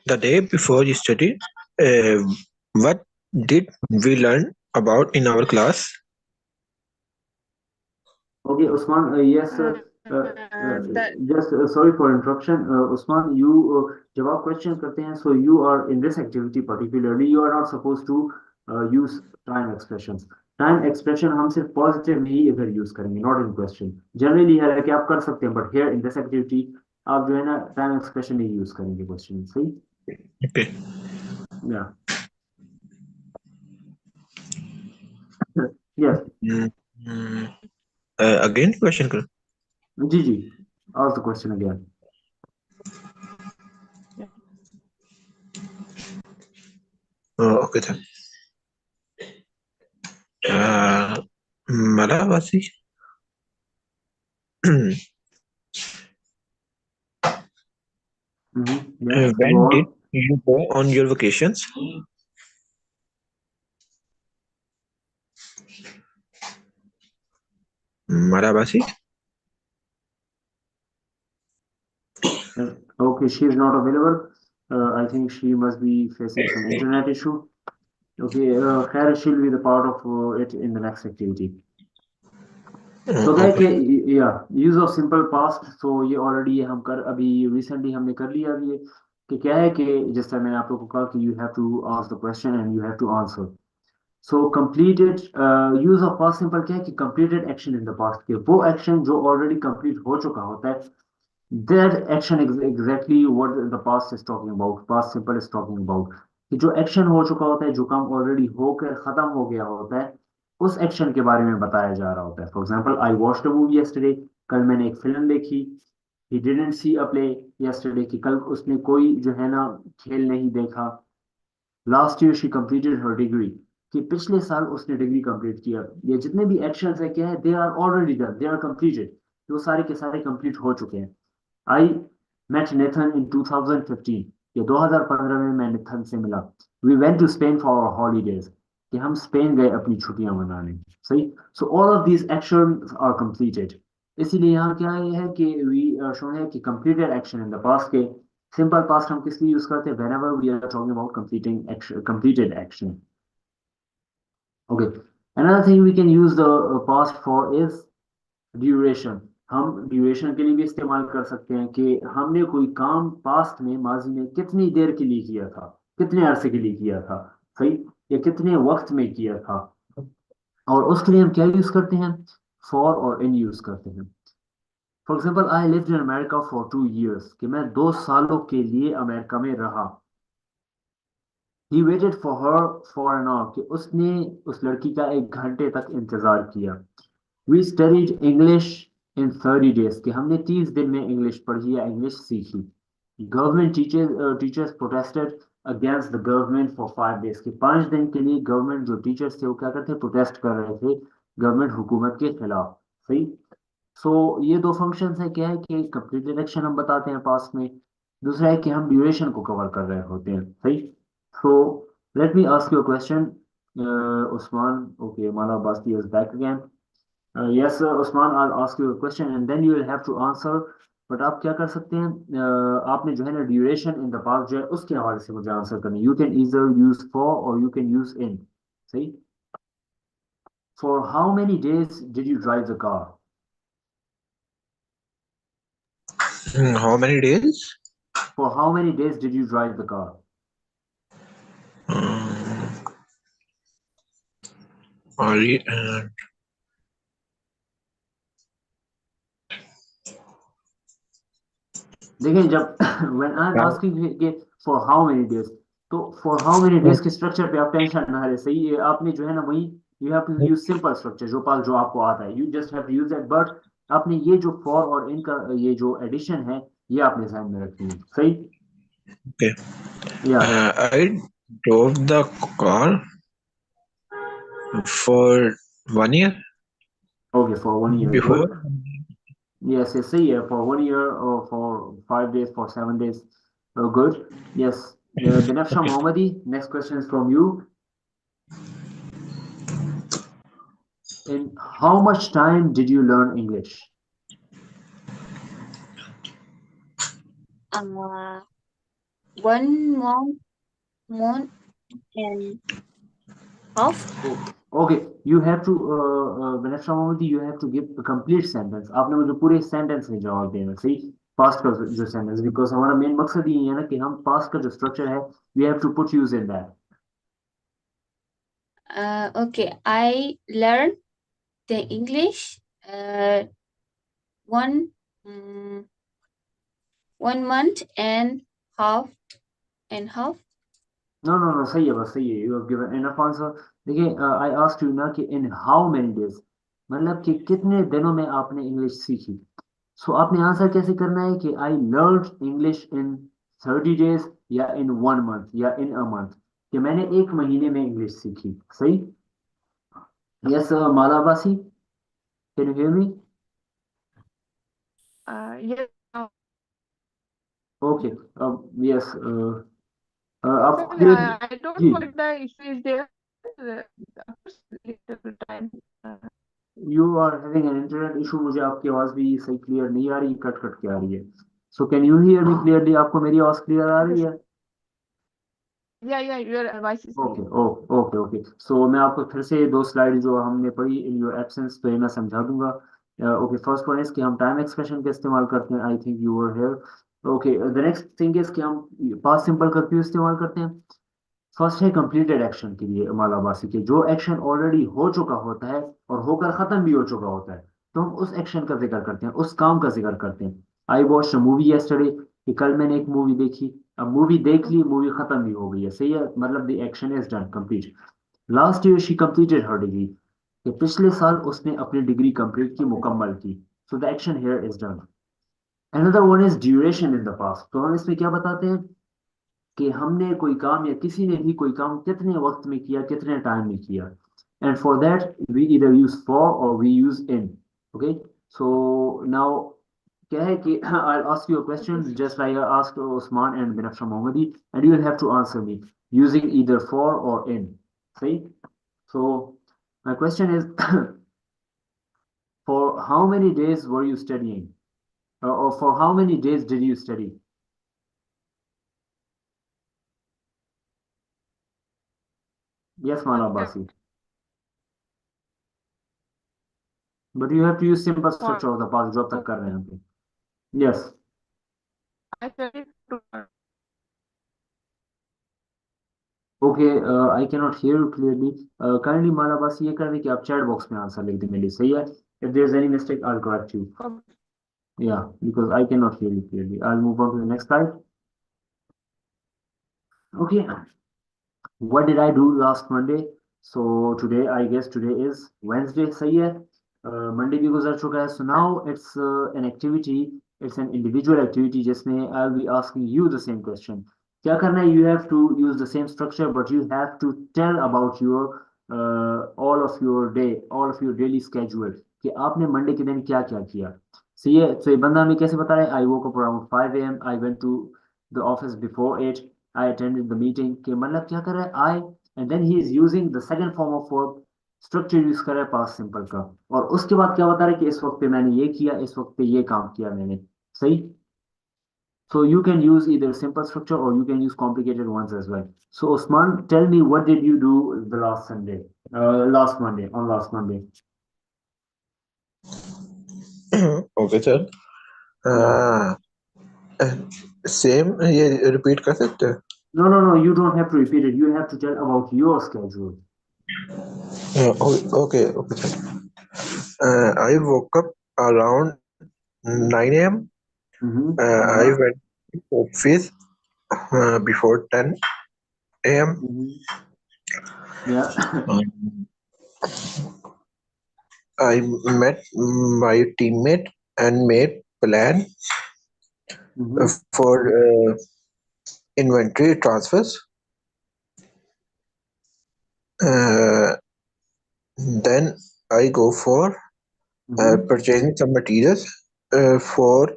The day before yesterday, what did we learn about in our class? Okay, Usman, yes, just sorry for interruption. Usman, you जब आप question करते हैं, so you are in this activity particularly, you are not supposed to use time expressions. Time expression हम सिर्फ positive में ही इधर use करेंगे, not in question. Generally है कि आप कर सकते हैं, but here in this activity आप जो है ना time expression नहीं use करेंगे question में. सही? Okay. Yeah. Yes. Again, question करो. जी जी. Ask the question again. Okay, sir. Malavasi. Yes. When Go did on. you go on your vacations? Malavasi. Okay, she is not available. I think she must be facing some internet issue. Okay, Khair, she'll be the part of it in the next activity. So क्या है Okay. कि yeah, use of simple past. So ये already हम कर अभी recently हमने कर लिया अभी ये कि क्या है कि जैसा मैंने आप लोगों को कहा कि you have to ask the question and you have to answer. So completed use of past simple क्या है कि completed action in the past के वो action जो already complete हो चुका होता है. That action is exactly what the past is talking about. Past simple is talking about कि जो action हो चुका होता है, जो काम already होकर खत्म हो गया होता है, उस action के बारे में बताया जा रहा होता है. For example, I watched a movie yesterday. कल मैंने एक फिल्म देखी. He didn't see a play yesterday कि कल उसने कोई जो है ना खेल नहीं देखा. Last year she completed her degree कि पिछले साल उसने डिग्री कंप्लीट किया. ये जितने भी एक्शंस है क्या है, they are already done, they are completed. वो सारे के सारे कंप्लीट हो चुके हैं. I met Nathan in 2015. ये 2015 में मैं नेथन से मिला. We went to Spain for our holidays. कि हम स्पेन गए अपनी छुट्टियां मनाने, सही। So all of these actions are completed. इसीलिए यहाँ क्या है कि वी शो है कि completed action in the past के सिंपल पास्ट हम किस लिए यूज करते हैं, whenever we are talking about completing action, completed action. Okay, another thing we can use the past for is duration. हम ड्यूरेशन के लिए भी इस्तेमाल कर सकते हैं कि हमने कोई काम पास्ट में, माजी में कितनी देर के लिए किया था, कितने अरसे के लिए किया था, सही, या कितने वक्त में किया था। और उसके लिए हम क्या यूज करते हैं, फॉर और इन यूज करते हैं। For example, I lived in America for 2 years, कि मैं 2 सालों के लिए अमेरिका में रहा। He waited for her for an hour, कि उसने उस लड़की का 1 घंटे तक इंतजार किया। We studied English in 30 days, कि हमने 30 दिन में इंग्लिश पढ़ी या इंग्लिश सीखी। Government teachers protested against the government for 5 days, कि 5 दिन के लिए गवर्नमेंट जो टीचर्स थे वो क्या करते, प्रोटेस्ट कर रहे थे गवर्नमेंट हुकूमत के खिलाफ, सही। सो ये दो फंक्शंस है, क्या है कि कंप्लीटेड एक्शन हम बताते हैं पास्ट में, दूसरा है कि हम ड्यूरेशन को कवर कर रहे होते हैं, सही। So let me ask you a question, Usman, okay, Mala Basti is back again. Yes, Usman, I'll ask you a question and then you will have to answer. But आप क्या कर सकते हैं, आपने जो है ना ड्यूरेशन इन द पास्ट जो है उसके हवाले से मुझे आंसर करना। You can either use for और यू कैन यूज इन, सही। For how many days did you drive the car? How many days? For how many days did you drive the car? Only, देखिए, जब when I am asking कि for how many days, तो for how many days के structure पे आप tension ना ले, सही है। आपने जो है ना वही, you have to use simple structure जो पास जो आपको आता है, you just have to use that. But आपने ये जो फॉर और इनका ये जो एडिशन है ये आपने ध्यान में रखनी है, सही। okay. या I drove the car for 1 year okay, for 1 year, before. Good. Yes, ये सही है, फॉर 1 year और for 5 days, for 7 days, good. Yes, Binafsha Mohammadi, next question is from you. In how much time did you learn English? Uh, 1 month and half. Okay, you have to, Vanessa Mohammed, you have to give a complete sentence. आपने मुझे पूरे sentence में जवाब देना, सही। Past का जो sentence, because हमारा main मकसद ये है ना कि हम past का जो structure है, we have to put use in that. Okay, I learned the English one mm, 1 month and half. No, सही है, बस सही है, you have given enough answer. देखिए, I asked you ना कि in how many days, मतलब कि कितने दिनों में आपने इंग्लिश सीखी। सो आपने आंसर कैसे करना है कि I learn English in 30 days, या इन 1 month, या इन अ मंथ, कि मैंने 1 महीने में इंग्लिश सीखी, सही। Yes, Malabasi, can you hear me? Yes. Okay, yes, आप Well, क्लियर? I don't जी, know if the issue is there. Little time. You are having an internet issue, मुझे आपकी आवाज भी सही क्लियर नहीं आ रही, कट कट के आ रही है। So can you hear me clearly? आपको मेरी आवाज क्लियर आ रही Yes. है? Yeah, your voice is okay, clear. Okay, so मैं आपको फिर से 2 स्लाइड जो हमने पढ़ी इन योर एब्सेंस तो ये मैं समझा दूंगा। ओके, फर्स्ट वन इज कि हम टाइम एक्सप्रेशन का इस्तेमाल करते हैं, I think you were here. Okay, the next thing is कि हम पास्ट सिंपल का क्यों इस्तेमाल करते हैं। फर्स्ट है कंप्लीटेड एक्शन के लिए, मालाबासी के जो एक्शन ऑलरेडी हो चुका होता है और होकर खत्म भी हो चुका होता है, तो हम उस एक्शन का जिक्र करते हैं, उस काम का जिक्र करते हैं। I watch a movie yesterday, कि कल मैंने एक मूवी देखी। अब मूवी देख ली, मूवी खत्म भी हो गई है, सही है, मतलब the action is done, complete. Last year she completed her degree, कि पिछले साल उसने अपनी डिग्री कंप्लीट की, मुकम्मल की। So the action here is done. Another one is duration in the past, तो हम इसमें क्या बताते हैं कि हमने कोई काम या किसी ने भी कोई काम कितने वक्त में किया, कितने टाइम में किया। एंड फॉर दैट वी इधर यूज फॉर और we use in. Okay, so now क्या है कि I ask you a question just like I asked Usman and Binafsha Mohammadi, and you will have to answer me using either for और in, सही। So my question is, for how many days were you studying? Or for how many days did you study? Yes, Mala Basi. But you have to use simple structure of the past जो अब तक कर रहे हैं हम पे. Yes. I studied Okay, I cannot hear you clearly. Kindly Mala Basi ये कर दे कि आप chat box में आंसर लिख दें मेरे लिए, सही है? If there's any mistake, I'll correct you. Yeah, because I cannot hear you clearly. I'll move on to the next slide. Okay, what did I do last Monday? So today, I guess today is Wednesday, सही है? Monday भी गुजर चुका है. So now it's an activity, it's an individual activity जिसमें I'll be asking you the same question. क्या करना है? You have to use the same structure, but you have to tell about your all of your day, all of your daily schedule कि आपने Monday के दिन क्या क्या किया. सही है? So ये बंदा हमें कैसे बता रहा है? I woke up around 5 a.m. I went to the office before 8. I attended the meeting. कि मतलब क्या कर रहा है? I, and then he is using the second form of verb structure use कर रहा है past simple का. और उसके बाद क्या बता रहा है कि इस वक्त पे मैंने ये किया, इस वक्त पे ये काम किया मैंने. सही? So you can use either simple structure or you can use complicated ones as well. So Osman, tell me, what did you do the last Sunday? Last Monday, on last Monday. Okay, sir. Same ये repeat कर सकते हैं? No, you don't have to repeat it. You have to tell about your schedule. Okay, sir. I woke up around 9 a.m. I went to office before 10 a.m. Yeah. I met my teammate and made plan for inventory transfers. Then I go for purchasing some materials for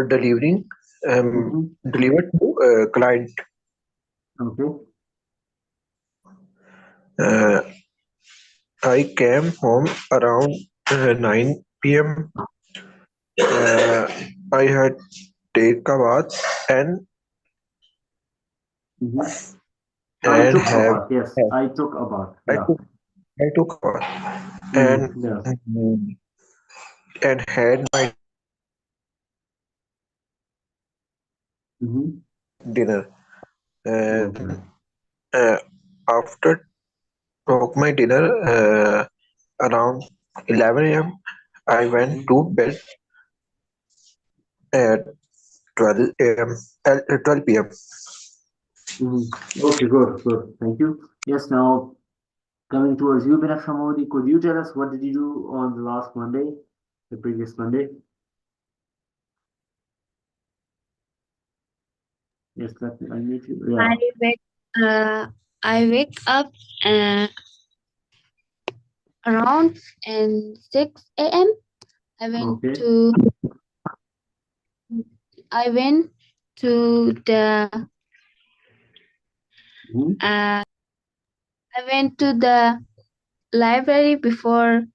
delivering delivered to client. Okay. I came home around 9 p.m. I had take a bath and I and took a have bath. Yes, I took a bath. I Yeah. took a bath and Yeah. and had my dinner. Okay. After took my dinner around 11 a.m. I went to bed at 12 a.m. 12 p.m. Okay, good. Thank you. Yes, now coming towards you, Binafsha Modi, could you tell us what did you do on the last Monday, the previous Monday? Yes, I need you. Yeah. I wake up around 6 a.m. I went Okay. to the I went to the library before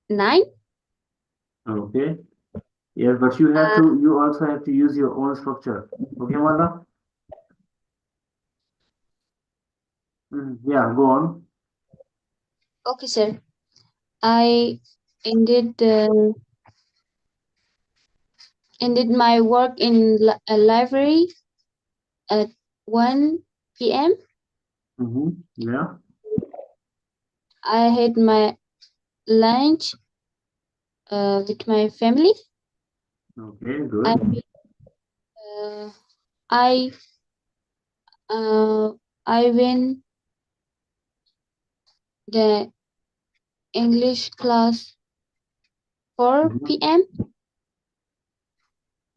9. Okay. Yes, but you have to. You also have to use your own structure. Okay, Mala. Yeah, go on. Okay, sir. I ended my work in a library at 1 p.m. Yeah. I had my lunch with my family. Okay, good. I went the English class 4 p.m.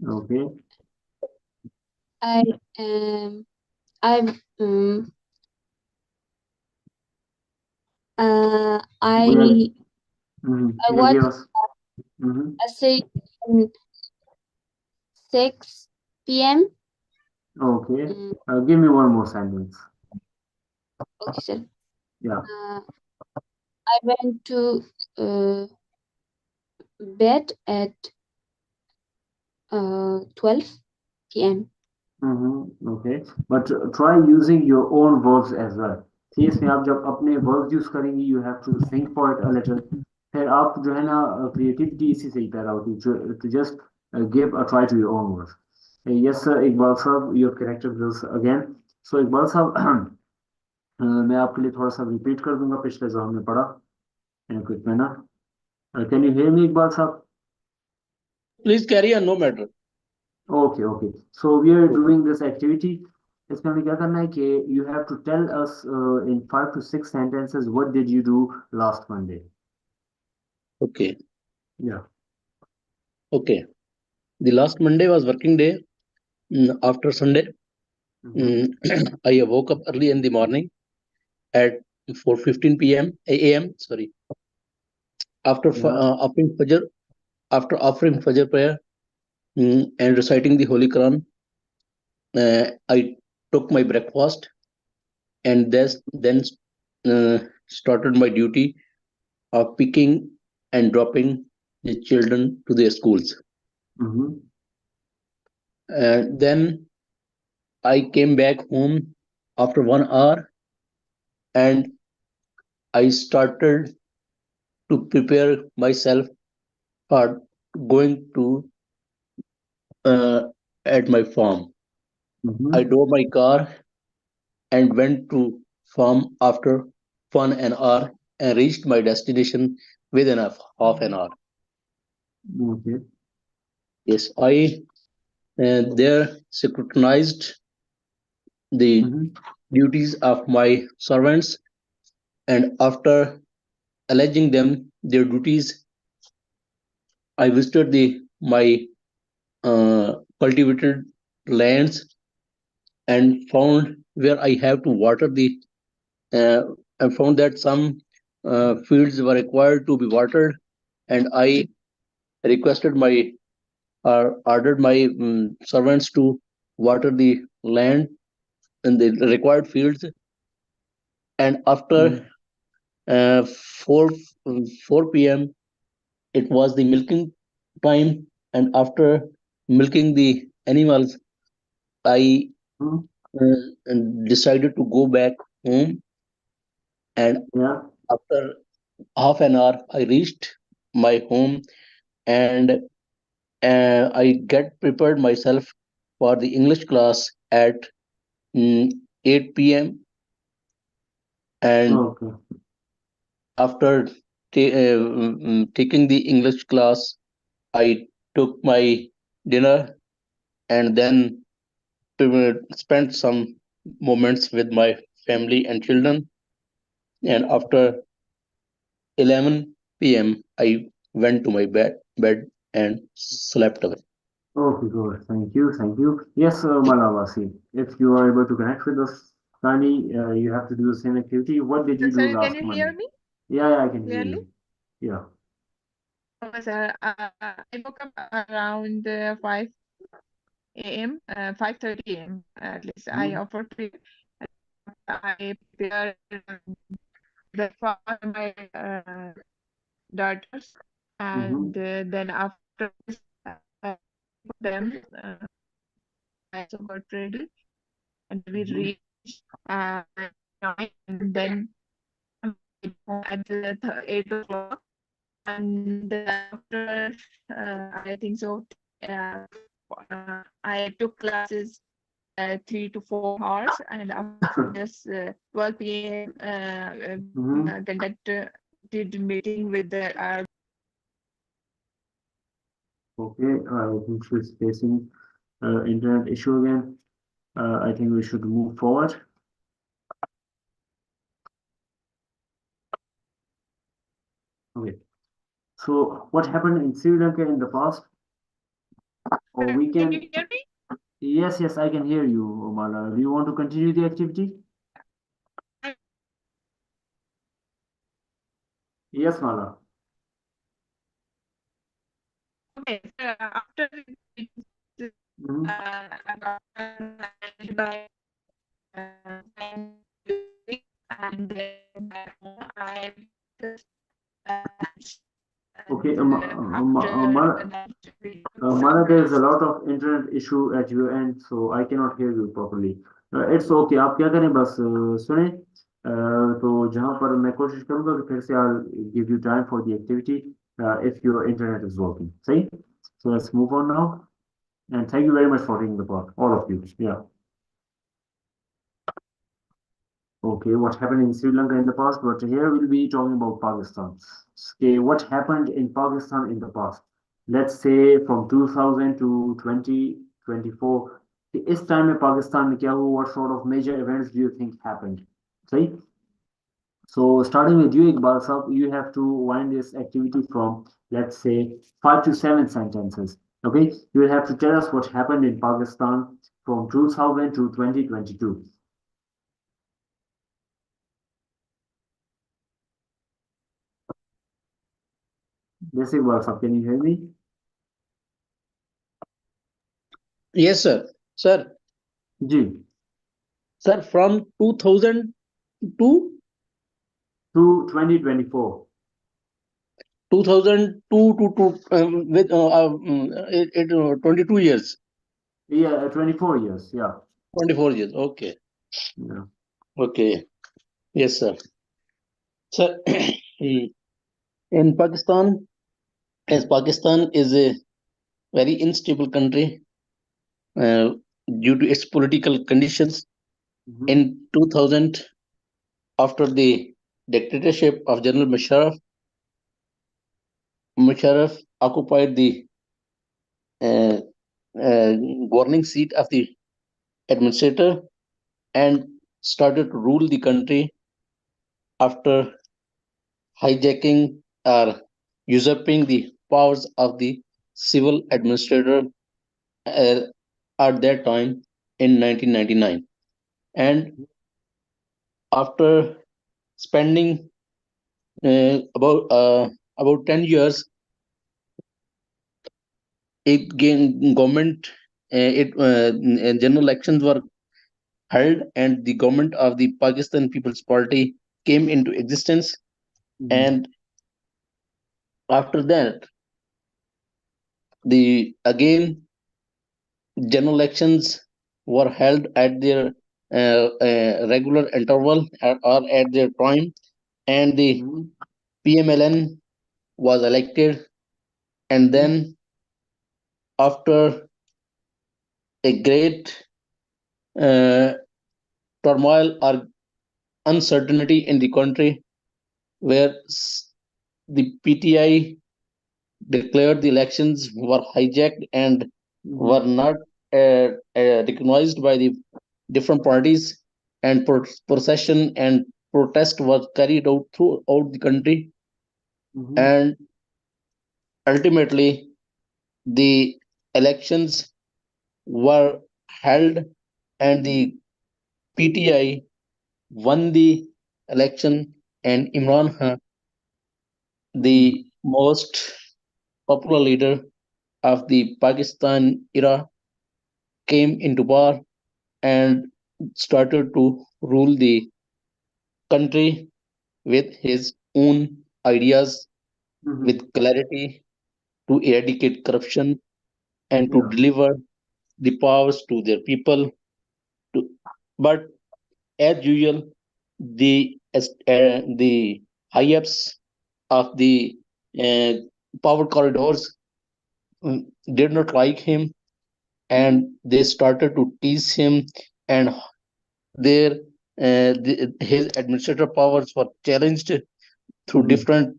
Okay. I watched a series at 6 p.m. Okay. Give me one more sentence. Okay, sir. Yeah. I went to bed at 12 p.m. Okay, but try using your own verbs as well. See, इसमें आप जब अपने verbs use करेंगी, you have to think for it a little. फिर आप जो है ना creativity इसी से ही पैदा होती है, to just give a try to your own words. Yes, sir, Iqbal साहब, your character builds again. So Iqbal साहब, मैं आपके लिए थोड़ा सा repeat कर दूंगा पिछले जो हमने पढ़ा in a quick manner. Can you hear me, Iqbal साहब? Please carry on, no matter. Okay, okay. So we are doing this activity. इसमें हमें क्या करना है कि you have to tell us in 5 to 6 sentences what did you do last Monday. Okay. Yeah. Okay. The last Monday was working day. After Sunday, I woke up early in the morning at 4:15 p.m. a.m. Sorry. After offering Fajr prayer and reciting the Holy Quran, I took my breakfast and then started my duty of picking and dropping the children to their schools. Then I came back home after 1 hour and I started to prepare myself for going to at my farm. I drove my car and went to farm after 1 hour and reached my destination within half an hour. Okay. Yes, I there scrutinized the duties of my servants, and after alleging them their duties, I visited my cultivated lands and found where I have to water I found that some fields were required to be watered, and I requested my or ordered my servants to water the land in the required fields. And after 4 4 p.m. it was the milking time, and after milking the animals, I decided to go back home, and after half an hour I reached my home, and I get prepared myself for the English class at 8 p.m. and after taking the English class, I took my dinner and then spent some moments with my family and children. And after 11 p.m., I went to my bed and slept away. Okay, good. Thank you. Thank you. Yes, Malavasi, if you are able to connect with us, Sani, you have to do the same activity. What did you do Sir, last can you Monday? hear me Yeah, I can hear clearly? you. Yeah. Okay, sir. I woke up around 5 a.m., 5:30 a.m. At least. I offered to. I prepared breakfast for my daughters, and then after this, I put them. I also got ready, and we reached 9, and then at 8 o'clock, and after I think so. I took classes 3 to 4 hours, and after this 12 p.m. Conducted meeting with the Okay, I think she's facing internet issue again. I think we should move forward. Okay. So what happened in Sri Lanka in the past? Or we Can can. you hear me? Yes, I can hear you, Omala. Do you want to continue the activity? Yes, Mala. Okay, so after I got by and then back home I just Okay, and after the night we Mara, there's a lot of internet issue at your end, so I cannot hear you properly. It's okay. आप क्या करें बस सुने तो जहाँ पर मैं कोशिश करूँगा कि फिर से I'll give you time for the activity if your internet is working. सही? So let's move on now. And thank you very much for taking the part, all of you. Yeah. Okay, what happened in Sri Lanka in the past, but here we'll be talking about Pakistan. Okay, what happened in Pakistan in the past? Let's say from 2000 to 2024. This time in Pakistan, what sort of major events do you think happened? See? So starting with you, Iqbal Sahab, you have to wind this activity from, let's say, 5 to 7 sentences. Okay, you will have to tell us what happened in Pakistan from 2000 to 2022. Yes, Iqbal Sahab, can you hear me? Yes, sir. Sir, Ji, sir, from 2000 to to 2024. 2002 to with 22 years, Yeah, 24 years. Yeah. 24 years. Okay, Yeah. okay. Yes, sir. Sir, in Pakistan, as Pakistan is a very unstable country uh, due to its political conditions. Mhm. In 2000, after the dictatorship of General Musharraf occupied the uh, governing seat of the administrator and started to rule the country after hijacking or usurping the powers of the civil administrator uh, at that time in 1999. And after spending about 10 years, it gained government. General elections were held, and the government of the Pakistan People's Party came into existence. Mhm. And after that, the again general elections were held at their regular interval or at their time, and the Mhm. PMLN was elected. And Mhm. then, after a great uh, turmoil or uncertainty in the country, where the PTI declared the elections were hijacked and Mhm. were not recognized by the different parties, and procession and protest was carried out throughout the country, Mhm. and ultimately the elections were held and the PTI won the election, and Imran Khan, Mhm. the most popular leader of the Pakistan era, came into power and started to rule the country with his own ideas, Mhm. with clarity, to eradicate corruption and to Yeah. deliver the powers to their people. To, but as usual, the high ups of the uh, power corridors did not like him, and they started to tease him, and their his administrative powers were challenged through Mhm. different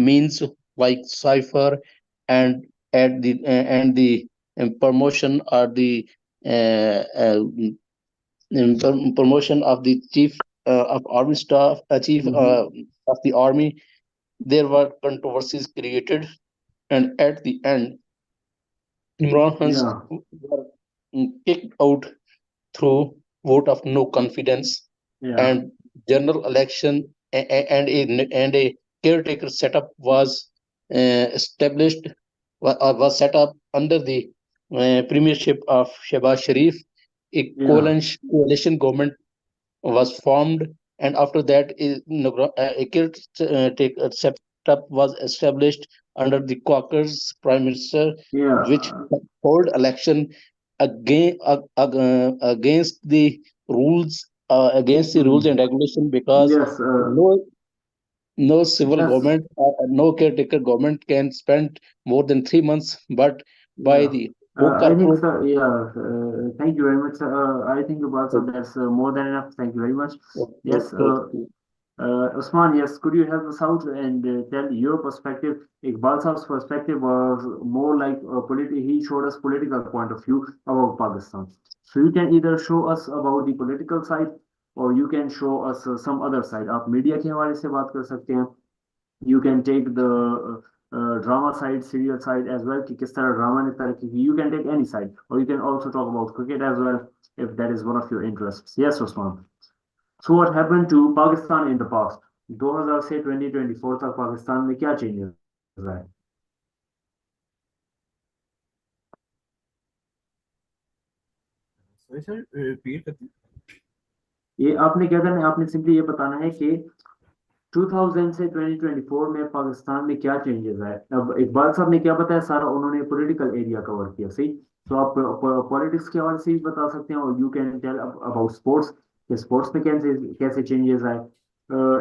means like cipher and and the promotion or the uh, uh, promotion of the chief of army staff, chief Mhm. of the army. There were controversies created, and at the end, Imran Khan Yeah. were kicked out through vote of no confidence, Yeah. and general election and a caretaker setup was established, was set up under the premiership of Shehbaz Sharif. A Yeah. coalition government was formed and after that, a kid setup was established under the Quakers Prime Minister, Yeah. which hold election against the rules, against the rules and regulation, because Yes. no no civil Yes. government, no caretaker government can spend more than 3 months, but by Yeah. the home I think, corporate. sir, yeah, thank you very much, sir. I think about so that's more than enough. Thank you very much. Okay, Yes, okay. Usman, yes, could you help us out and tell your perspective? Iqbal Saab's perspective was more like he showed us political point of view about Pakistan. So you can either show us about the political side or you can show us some other side. आप media के हवाले से बात कर सकते हैं. You can take the drama side, serial side as well कि किस तरह ड्रामा ने तरक्की की. You can take any side or you can also talk about cricket as well if that is one of your interests. Yes, Usman. So what happened to Pakistan in the past? 2000 से 2024 तक पाकिस्तान में क्या changes रहा है? Sorry, sir, repeat. ये आपने क्या करना है? आपने सिंपली ये बताना है कि 2000 से 2024 में पाकिस्तान में क्या चेंजेस आए. अब इकबाल साहब ने क्या बताया सारा, उन्होंने पॉलिटिकल एरिया कवर किया. सही. तो आप पॉलिटिक्स के हवाले से भी बता सकते हैं और you can tell about sports कि स्पोर्ट्स में कैसे कैसे चेंजेस आए.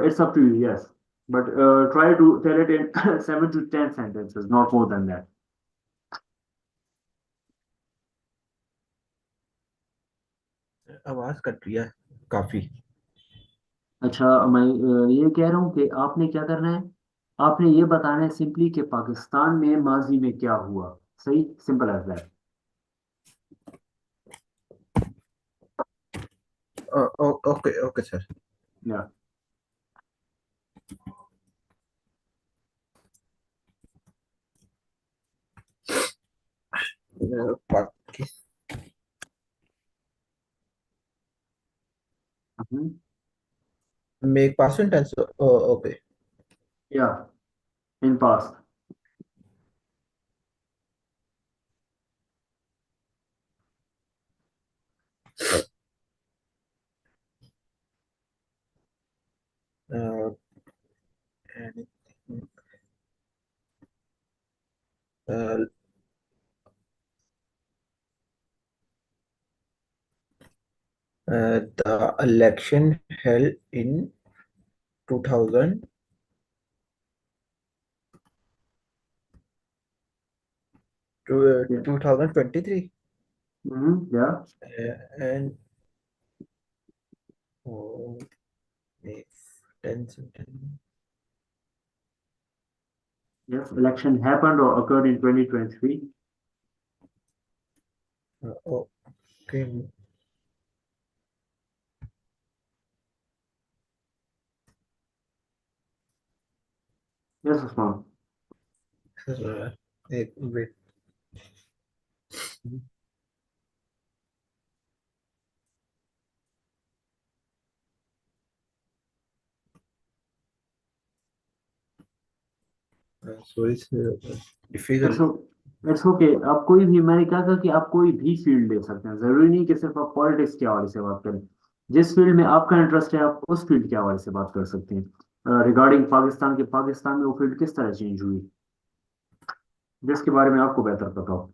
It's up to you. Yes, but try to tell it in 7 to 10 sentences, not more than that. आवाज कट रही है काफी. अच्छा, मैं ये कह रहा हूँ कि आपने क्या करना है. आपने ये बताना है सिंपली कि पाकिस्तान में माजी में क्या हुआ. सही. Simple as that. Okay, okay, sir. या. Pakistan. Make past tense. Oh, okay. Yeah, in past. Uh, anything. Uh, the election held in 2000 to Yeah. 2023. Yeah. And oh, May 10 September. Yes, election happened or occurred in 2023. Okay. Yes, Usman. Wait. Sorry, difficult. It's okay. आप कोई भी, मैंने क्या कहा कि आप कोई भी फील्ड ले सकते हैं. जरूरी नहीं कि सिर्फ आप पॉलिटिक्स के हवाले से बात करें. जिस फील्ड में आपका इंटरेस्ट है आप उस फील्ड के हवाले से बात कर सकते हैं. रिगार्डिंग पाकिस्तान के, पाकिस्तान में वो फील्ड किस तरह चेंज हुई जिसके बारे में आपको बेहतर पता हो.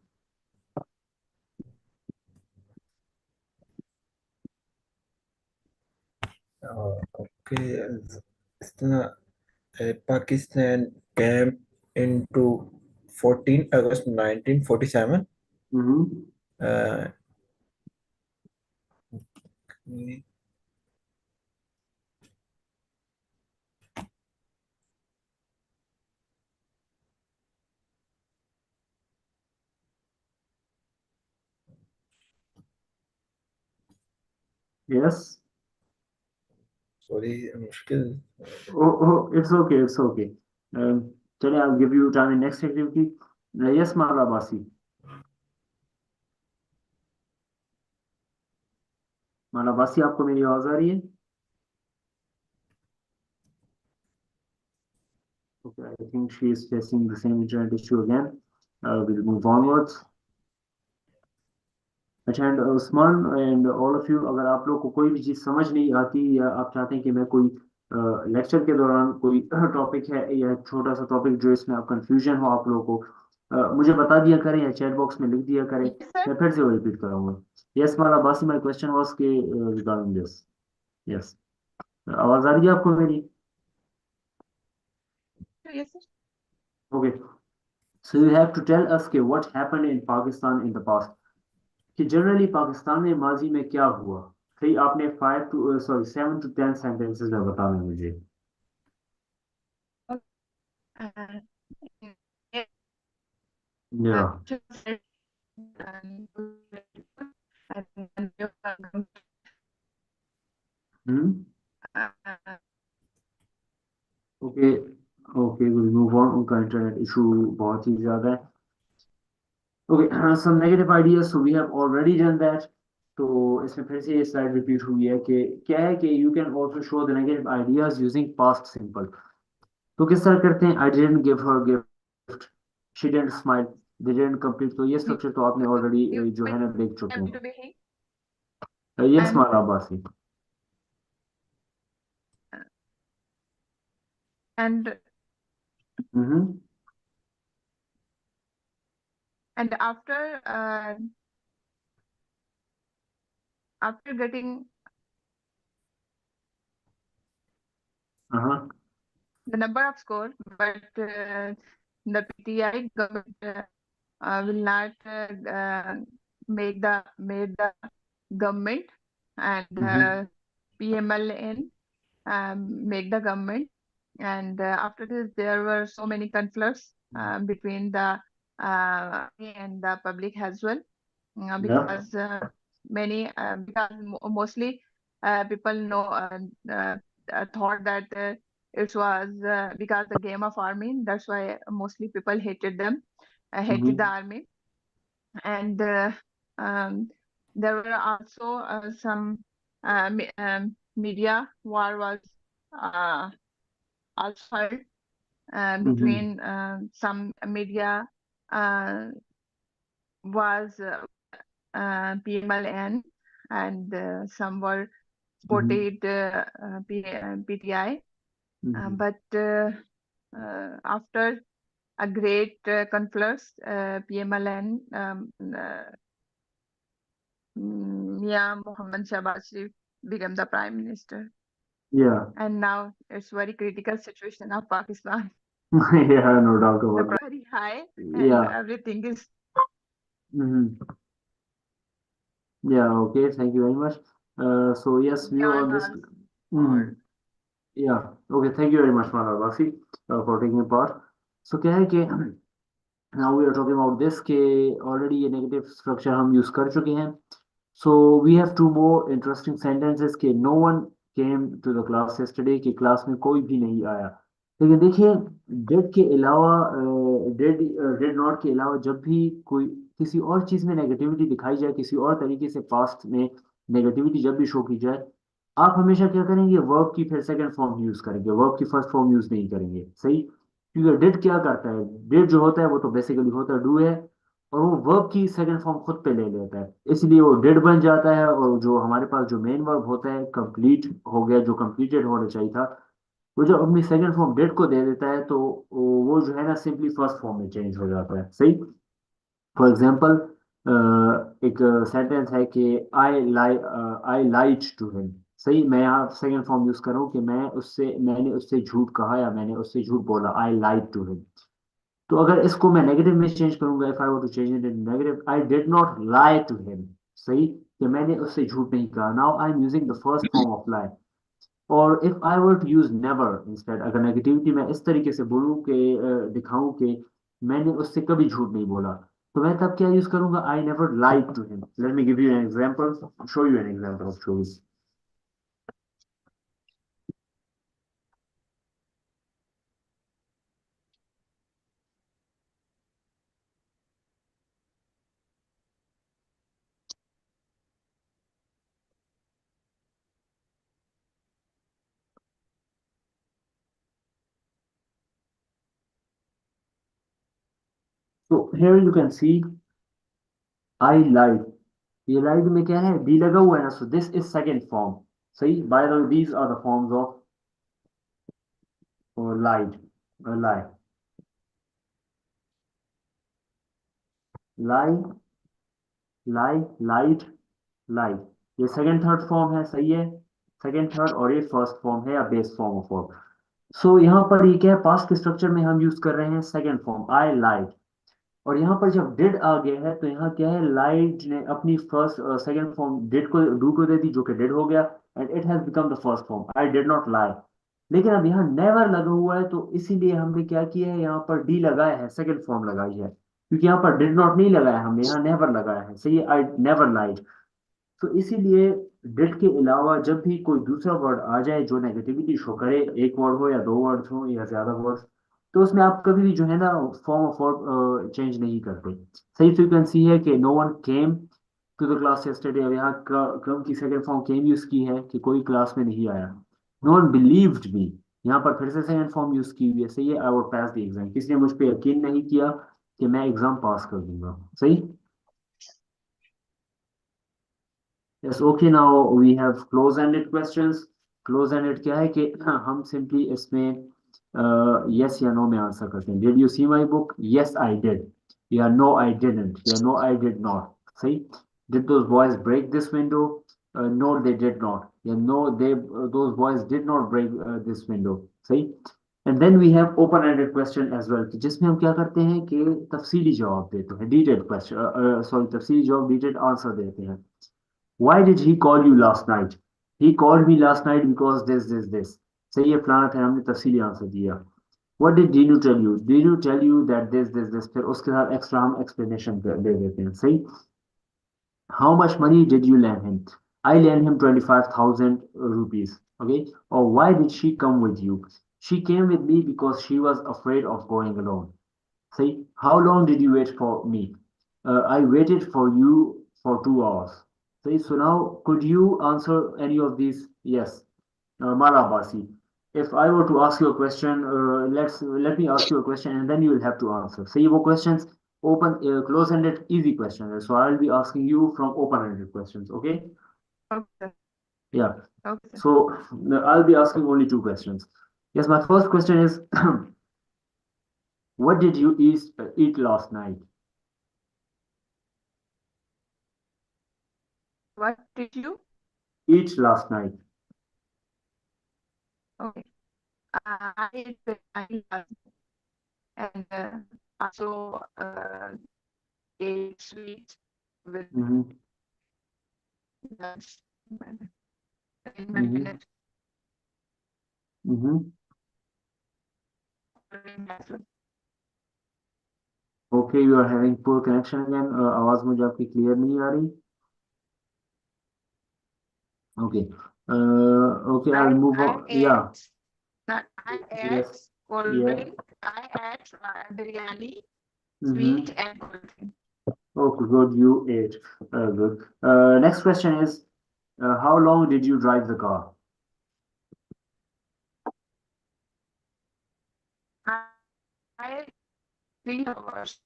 Okay. Pakistan came into 14 August 1947. Uh, yes. sorry, मुश्किल. It's okay, it's okay. चलिए, I give you time in next activity. Yes Mala Abbasi. Mala बासी, आपको मेरी आवाज आ रही है? Okay, I think she is facing the same internet issue again. We'll move onwards. अच्छा and Usman and all of you, अगर आप लोग को कोई भी चीज़ समझ नहीं आती या आप चाहते हैं कि मैं कोई लेक्चर के दौरान कोई टॉपिक है या छोटा सा टॉपिक जो इसमें आप कंफ्यूजन हो आप लोगों को, मुझे बता दिया करें या चैट बॉक्स में लिख दिया करें, Yes, sir. मैं फिर से वो रिपीट कराऊंगा. Yes Mala Abbasi, my question was के रिगार्डिंग दिस. यस, आवाज आ रही है आपको मेरी? Yes, sir. Okay, so you have to tell us के what happened in Pakistan in the past, कि जनरली पाकिस्तान में माजी में क्या हुआ. सही, आपने 7 to 10 सेंटेंसेस में बताना है मुझे. Uh, yeah okay okay, will move on. उनका इंटरनेट इशू बहुत ही ज्यादा है. Okay, some negative ideas, so we have already done that. तो इसमें फिर से ये स्लाइड रिपीट हुई है कि क्या है कि you can also show the negative ideas using past simple. तो किस तरह करते हैं? I didn't give her gift, she didn't smile, they didn't complete. तो ये स्ट्रक्चर तो आपने ऑलरेडी जो है ना देख चुके to be he हैं. Yes and Mala Abbasi. and hmm and after getting हाँ the number of score, but the PTI government will not made the government and PMLN make the government, and after this there were so many conflicts between the army and the public as well, yeah because because mostly people know thought that it was because the game of army, that's why mostly people hated them, hated the army, and there were also some media war was also held between some media was PMLN, and some were supported PTI, but after a great conflicts, PMLN, Mia Mohammed Shahbaz Sharif became the prime minister, yeah and now it's very critical situation of Pakistan. yeah, no doubt The about price is very high that. and Yeah. everything is Yeah, okay, thank you very much. So yes, view on this. or Yeah, okay, thank you very much, Mala Basi, for taking part. So क्या है कि now we are talking about this कि already ये negative structure हम use कर चुके हैं. So we have two more interesting sentences कि no one came to the class yesterday, कि class में कोई भी नहीं आया. लेकिन देखिए did के अलावा did not के अलावा जब भी कोई किसी और चीज में नेगेटिविटी दिखाई जाए, किसी और तरीके से पास्ट में नेगेटिविटी जब भी शो की जाए, आप हमेशा क्या करेंगे? वर्ब की फिर सेकंड फॉर्म यूज करेंगे, वर्ब की फर्स्ट फॉर्म यूज नहीं करेंगे. सही, क्योंकि डिड क्या करता है? डिड जो होता है वो तो बेसिकली होता है डू है, और वो वर्ब की सेकंड फॉर्म खुद पे ले लेता है, इसलिए वो डिड बन जाता है. और जो हमारे पास जो मेन वर्ब होता है कंप्लीट हो गया, जो कंप्लीटेड होना चाहिए था, वो जब अपनी सेकंड फॉर्म डिड को दे देता है तो वो जो है ना सिंपली फर्स्ट फॉर्म में चेंज हो जाता है. सही, फॉर एग्जाम्पल एक सेंटेंस है कि आई लाइड टू हिम. सही, मैं यहाँ सेकंड फॉर्म यूज कर रहा हूँ कि मैंने उससे झूठ कहा या मैंने उससे झूठ बोला. I lied to him. तो अगर इसको मैं नेगेटिव में चेंज करूंगा, if I want to change it in negative, I did not lie to him. सही, कि मैंने उससे झूठ नहीं कहा. Now I am using the first form of lie. और if I were to use never instead, अगर नेगेटिविटी मैं इस तरीके से बोलूं कि दिखाऊं कि मैंने उससे कभी झूठ नहीं बोला, तो मैं तब क्या यूज करूंगा? I never lied to him. Let me give you an example, show you an example of choice. So here you can see I lied. ये लाइड में क्या है, डी लगा हुआ है ना, so this is second form. सही. By the way these are the forms of lied. Lie lie lie lied lied. ये सेकंड थर्ड फॉर्म है. सही है. सेकंड थर्ड, और ये फर्स्ट फॉर्म है या बेस फॉर्म ऑफ वर्ब. सो यहाँ पर ये क्या है, पास्ट के स्ट्रक्चर में हम यूज कर रहे हैं सेकंड फॉर्म, आई लाइट. और यहाँ पर जब डिड आ गया है तो यहाँ क्या है, लाइट ने अपनी फर्स्ट सेकंड फॉर्म डिड को डू को दे दी, जो कि डिड हो गया, and it has become the first form, I did not लाई. लेकिन अब यहाँ नेवर लगा हुआ है, तो इसीलिए हमने क्या किया है, यहाँ पर डी लगाया है, सेकंड फॉर्म लगाई है, क्योंकि यहाँ पर डिड नॉट नहीं लगाया हमने, यहाँ नेवर लगाया है. सही है. आई नेवर लाइड. तो इसीलिए डिड के अलावा जब भी कोई दूसरा वर्ड आ जाए जो नेगेटिविटी शो करे, एक वर्ड हो या दो वर्ड हो या ज्यादा वर्ड, तो उसमें आप कभी भी जो है ना फॉर्म ऑफ वर्ड चेंज नहीं करते. सही फ्रीक्वेंसी है कि no one came to the class yesterday. अब यहाँ क्रम की सेकंड फॉर्म केम यूज की है कि कोई क्लास में नहीं आया. नो वन बिलीव्ड मी, यहाँ पर फिर से सेकंड फॉर्म यूज की हुई है. सही है. I would pass the exam, किसी ने मुझ पर यकीन नहीं किया कि मैं एग्जाम पास कर दूंगा. सही. Yes, okay, now we have close-ended questions. Close-ended क्या है कि हम simply इसमें yes या no में आंसर करते हैं. Did you see my book? Yes, I did. या no, I didn't. या no, I did not. सही. Did those boys break this window? No, they did not. या no, those boys did not break this window. सही. And then we have open-ended question as well, कि जिसमें हम क्या करते हैं कि तफसीली जवाब देते हैं, detailed question, sorry, तफसीली जवाब, detailed answer देते हैं. Why did he call you last night? He called me last night because this. सही है. फलाना है, हमने तफसीली आंसर दिया. What did Dinu tell you? Dinu tell you that this. फिर उसके साथ एक्स्ट्रा हम एक्सप्लेनेशन दे देते हैं. सही. How much money did you lend him? I lent him 25,000 rupees. Okay. Or why did she come with you? She came with me because she was afraid of going alone. See, how long did you wait for me? I waited for you for 2 hours. See, so now could you answer any of these? Yes. Mala Basi. If I were to ask you a question, let me ask you a question and then you will have to answer. See, your questions open, close-ended, easy questions. So I'll be asking you from open-ended questions. Okay? Okay. Yeah. Okay. So I'll be asking only 2 questions. Yes, my first question is, what did you eat last night? What did you? Eat last night. Okay. I ate biryani last night, and also ate sweet with lunch in my village. Okay, you are having poor connection again. आवाज मुझे आपकी clear नहीं आ रही. Okay. Okay, I'll move on. Yeah. I ate Yes. cold Yeah. drink. I ate biryani, sweet and cold drink. Okay, good. You ate. Good. Next question is, how long did you drive the car? I 3 hours.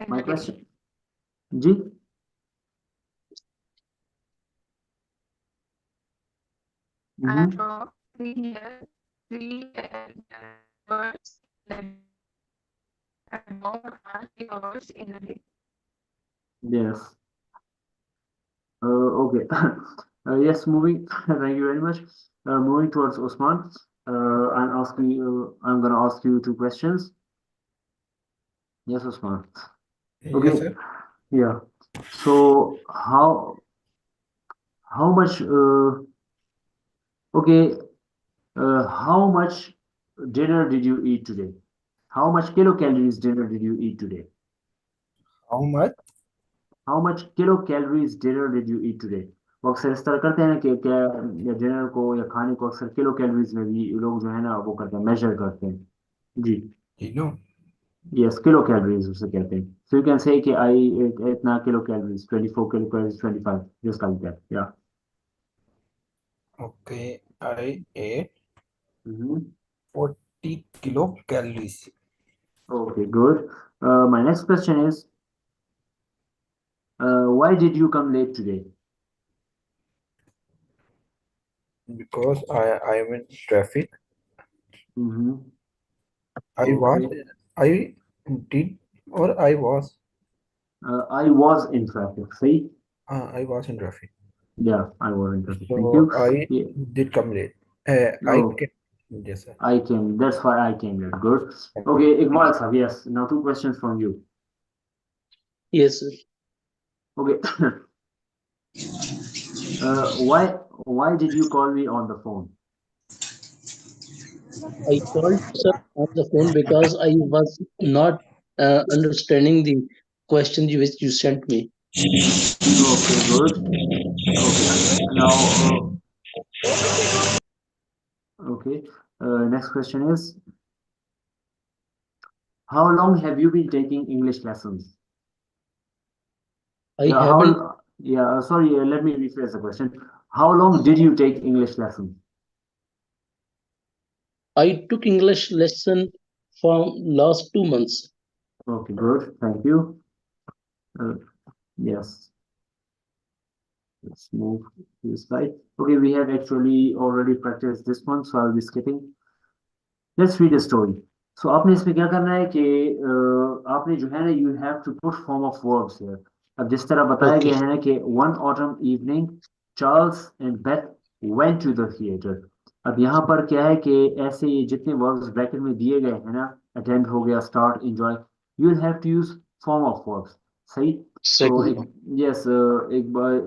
My question. Ji. I drove 3 hours, about 3 hours in a day. Yes. Okay. Yes, moving. Thank you very much. Moving towards Osman. I'm gonna ask you 2 questions. Yes, Osman. Okay. Yes, sir. Yeah. So how much? Okay. How much dinner did you eat today? How much kilocalories dinner did you eat today? How much? How much kilocalories dinner did you eat today? वो अक्सर इस तरह करते हैं कि क्या या dinner को या खाने को अक्सर किलो कैलोरीज में भी लोग जो है ना वो करते हैं, मेजर करते हैं. जी. Kilo. यस, किलो कैलोरीज उसे कहते हैं. सो यू कैन से कि आई इतना kilo calories, 24 kilo calories, 25, just like that. या. Okay, I ate 40 kilocalories. Okay, good. My next question is, why did you come late today? Because I am in traffic. Mm-hmm. I was Okay. I did or I was I was in traffic. See? I was in traffic. Yeah, I was in traffic. Thank So you. I Yeah. did come late. I No, can yes sir. I came. That's why I came late. Good. Thank you. Okay, Iqbal sir. Yes. Now two questions from you. Yes, sir. Okay. Why did you call me on the phone? I called you, sir, on the phone because I was not understanding the question which you sent me. Okay, good. Okay. Now, okay. Next question is, how long have you been taking English lessons? I haven't. Sorry, let me rephrase the question. How long did you take English lessons? I took English lesson from last 2 months. Okay, good. Thank you. Uh, yes. Let's move to the slide. Okay, we have actually already practiced this one, so I'll be skipping. Let's read a story. So आपने इसमें क्या करना है कि आपने जो है ना you have to put form of verbs here. अब जिस तरह बताया Okay. गया है ना कि one autumn evening Charles and Beth went to the theater. अब यहाँ पर क्या है कि ऐसे ये जितने verbs ब्रैकेट में दिए गए हैं ना attend हो गया start enjoy you will have to use form of verbs. सही so Second. yes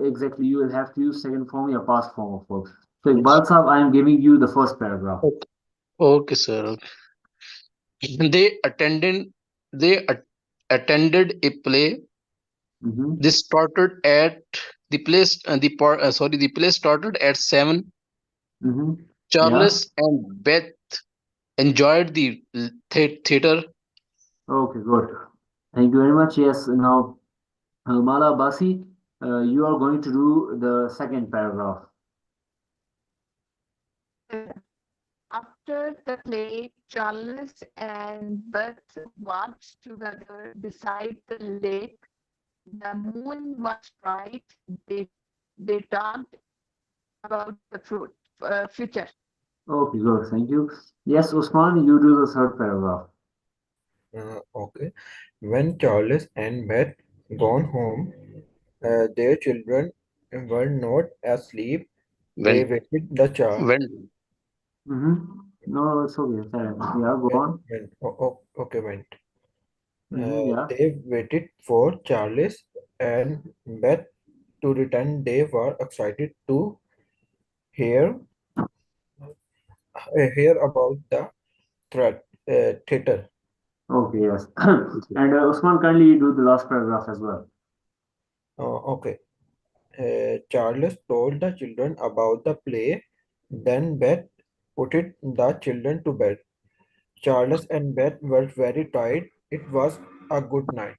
exactly you will have to use second form या past form of verbs. So Iqbal साहब I am giving you the first paragraph. Okay, okay, sir. Okay. They attended a play. Mm-hmm. This started at the place. The play started at 7. Mm-hmm. Yeah. Charles and Beth enjoyed the theater. Okay, good. Thank you very much. Yes, now, Mala Basi, you are going to do the second paragraph. After the play, Charles and Beth walked together beside the lake. The moon was bright. They talked about the future. Okay, good. Thank you. Yes, Usman, you do the third paragraph. Okay. When Charles and Beth gone home, their children were not asleep. They When waited the child. when Mm-hmm. No, it's okay. Sorry. Yeah, go on. Okay, went. Yeah. They waited for Charles and Beth to return. They were excited to hear hear about the theater. Okay, yes. And Usman, kindly you do the last paragraph as well. Okay. Charles told the children about the play. Then Beth put the children to bed. Charles and Beth were very tired. It was a good night.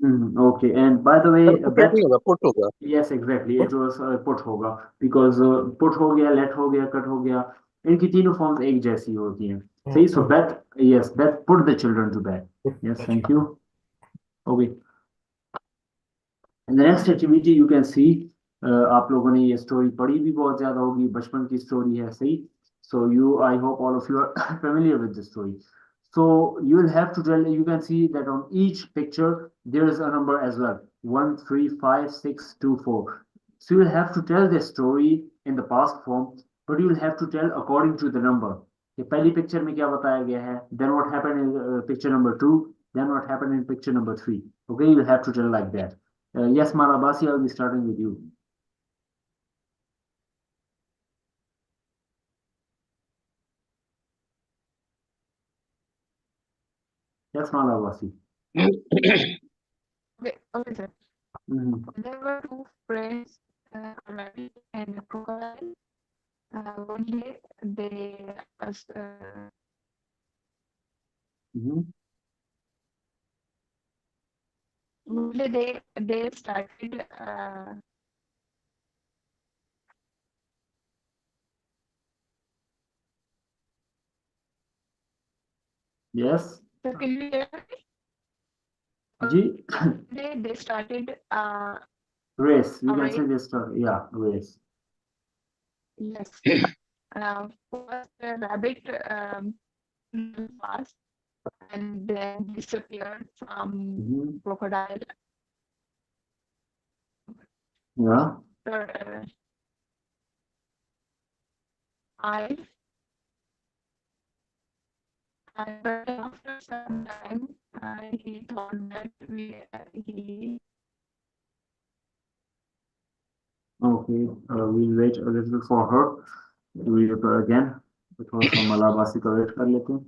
Okay, and by the way, sir, put Beth, नहीं होगा, put होगा. yes, exactly. It What? was put होगा because put हो गया, let हो गया, cut हो गया. इनकी तीनों forms एक जैसी होती हैं. सही. So Okay. Beth, yes, Beth put the children to bed. Put Yes, the thank children. you. Okay. And the next activity you can see, आप लोगों ने ये story पढ़ी भी बहुत ज़्यादा होगी, बचपन की story है, सही. So I hope all of you are familiar with this story. So you will have to tell, you can see that on each picture, there is a number as well. 1, 3, 5, 6, 2, 4. So you will have to tell the story in the past form, but you will have to tell according to the number. कि पहली picture में क्या बताया गया है, then what happened in picture number 2, then what happened in picture number 3. Okay, you will have to tell like that. Yes, Malabasi, I'll be starting with you. Yes, Malabasi. Okay, sir. Mm-hmm. There were two friends, a rabbit and a crocodile. One day they Mm-hmm. one day they started Yes. so can you hear me? Ji. They started Race. You A can say race. this story. Yeah, race. Yes. First, the rabbit ran fast and then disappeared from Mm-hmm. crocodile. Yeah. After, I but after some time, he thought that he Okay. We'll wait a little for her to reply again. Because हम मलाबासी का wait कर लेते हैं.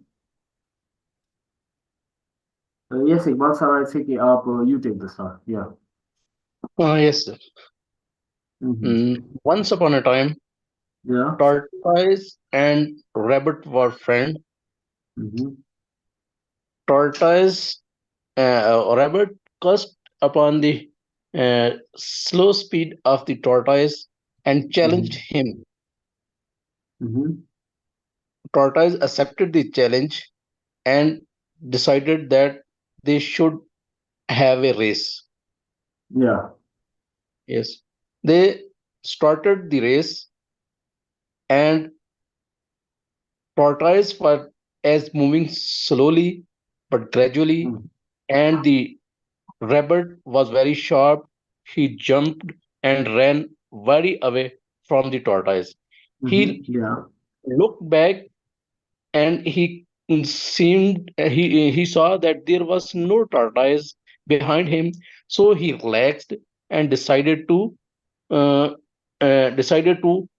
Yes, Iqbal sir, I think you take the start. Yeah. Yes, sir. Mm-hmm. Once upon a time, Yeah. tortoise and rabbit were friends. Mm-hmm. Tortoise rabbit cursed upon the slow speed of the tortoise and challenged Mm-hmm. him. Mm-hmm. Tortoise accepted the challenge and decided that they should have a race. Yeah. Yes. They started the race, and tortoise was as moving slowly but gradually, Mm-hmm. and the rabbit was very sharp. He jumped and ran very away from the tortoise. Mm-hmm. He Yeah. looked back, and he saw that there was no tortoise behind him. So he relaxed and uh, decided to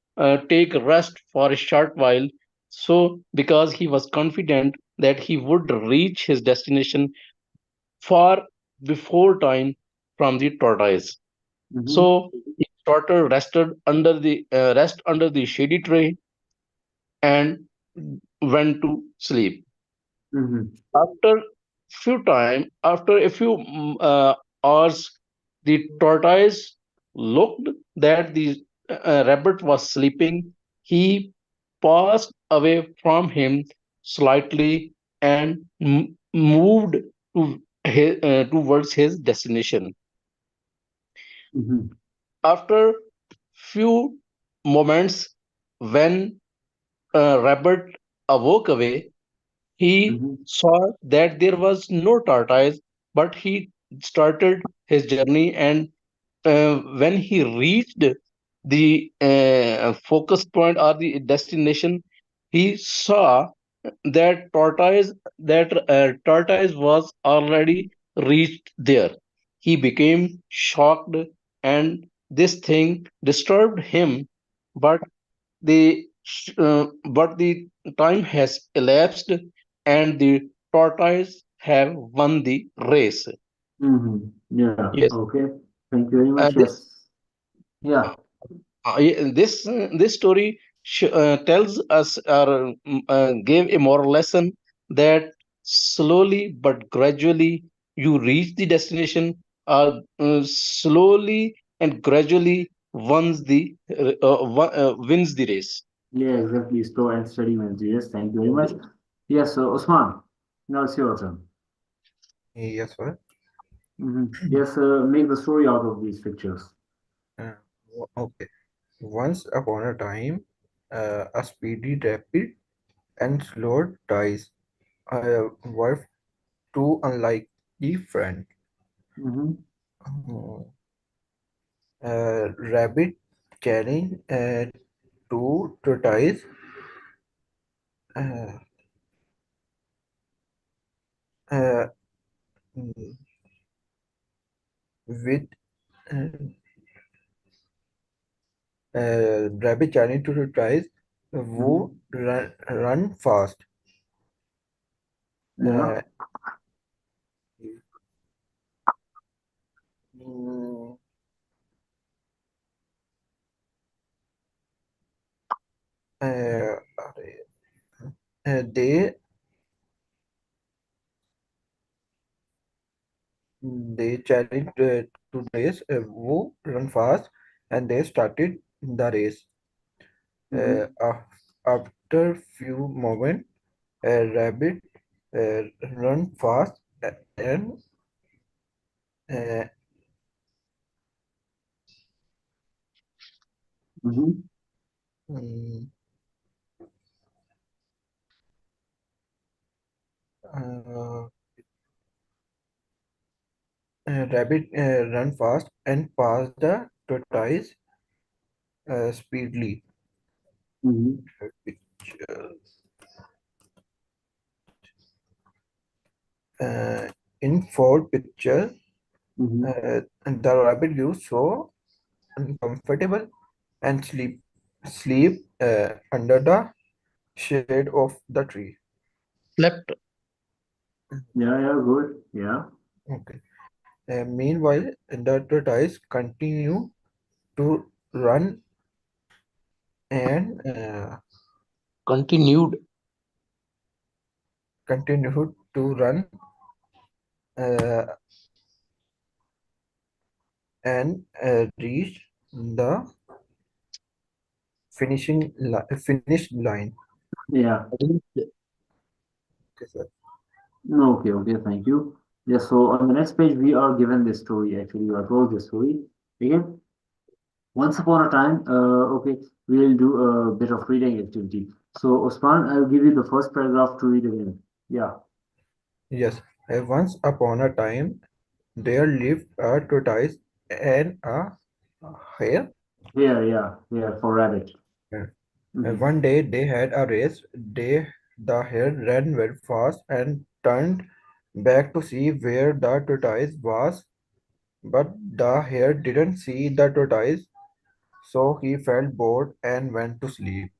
take rest for a short while. So because he was confident that he would reach his destination far before time from the tortoise. Mm-hmm. So he started rest under the shady tree and went to sleep. Mm-hmm. After a few hours, the tortoise looked that the rabbit was sleeping. He passed away from him slightly and moved towards his destination. Mm-hmm. After few moments, when rabbit awoke away, he Mm-hmm. saw that there was no tortoise, but he started his journey. And when he reached the focus point or the destination, he saw that tortoise was already reached there. He became shocked, and this thing disturbed him. But the time has elapsed, and the tortoise have won the race. Mm-hmm. Yeah. Yes. Okay. Thank you very uh, much. this Yes. Yeah. this story tells us or gave a moral lesson that slowly but gradually you reach the destination, slowly and gradually wins the race. Yeah, exactly. Slow and steady wins. Yes. Thank you very much. Yes, Osman. Now it's your turn. Yes, sir. Mm-hmm. Yes, make the story out of these pictures. Uh, okay. Once upon a time, a speedy, rapid, and slow dice were two unlikely friends. Mm-hmm. Rabbit carrying two tortoise uh, uh, mm, with uh, rabbit carrying two tortoise Mm-hmm. who run fast. Yeah. Uh, mm, uh, they challenged two race who run fast, and they started the race. Mm-hmm. After few moments, a rabbit uh, run fast and uh, Mm, uh, Rabbit run fast and pass the tortoise speedily. Picture. Uh, in fourth picture, the rabbit grew so uncomfortable and sleep under the shade of the tree. Slept. Yeah, good. Yeah. Okay. Meanwhile, the tortoise to run and Continued. continued to run uh, and reached the finish line. Yeah. Okay, sir. Okay, thank you. Yes, so on the next page, we are given this story. Actually, you are told this story. Again, once upon a time, okay, we'll do a bit of reading activity. So, Osman, I'll give you the first paragraph to read again. Yeah, Yes. Once upon a time, there lived a tortoise and a hare. here for rabbit. Mm-hmm. One day they had a race. The hare ran very fast and turned back to see where the tortoise was, but the hare didn't see the tortoise, so he felt bored and went to sleep.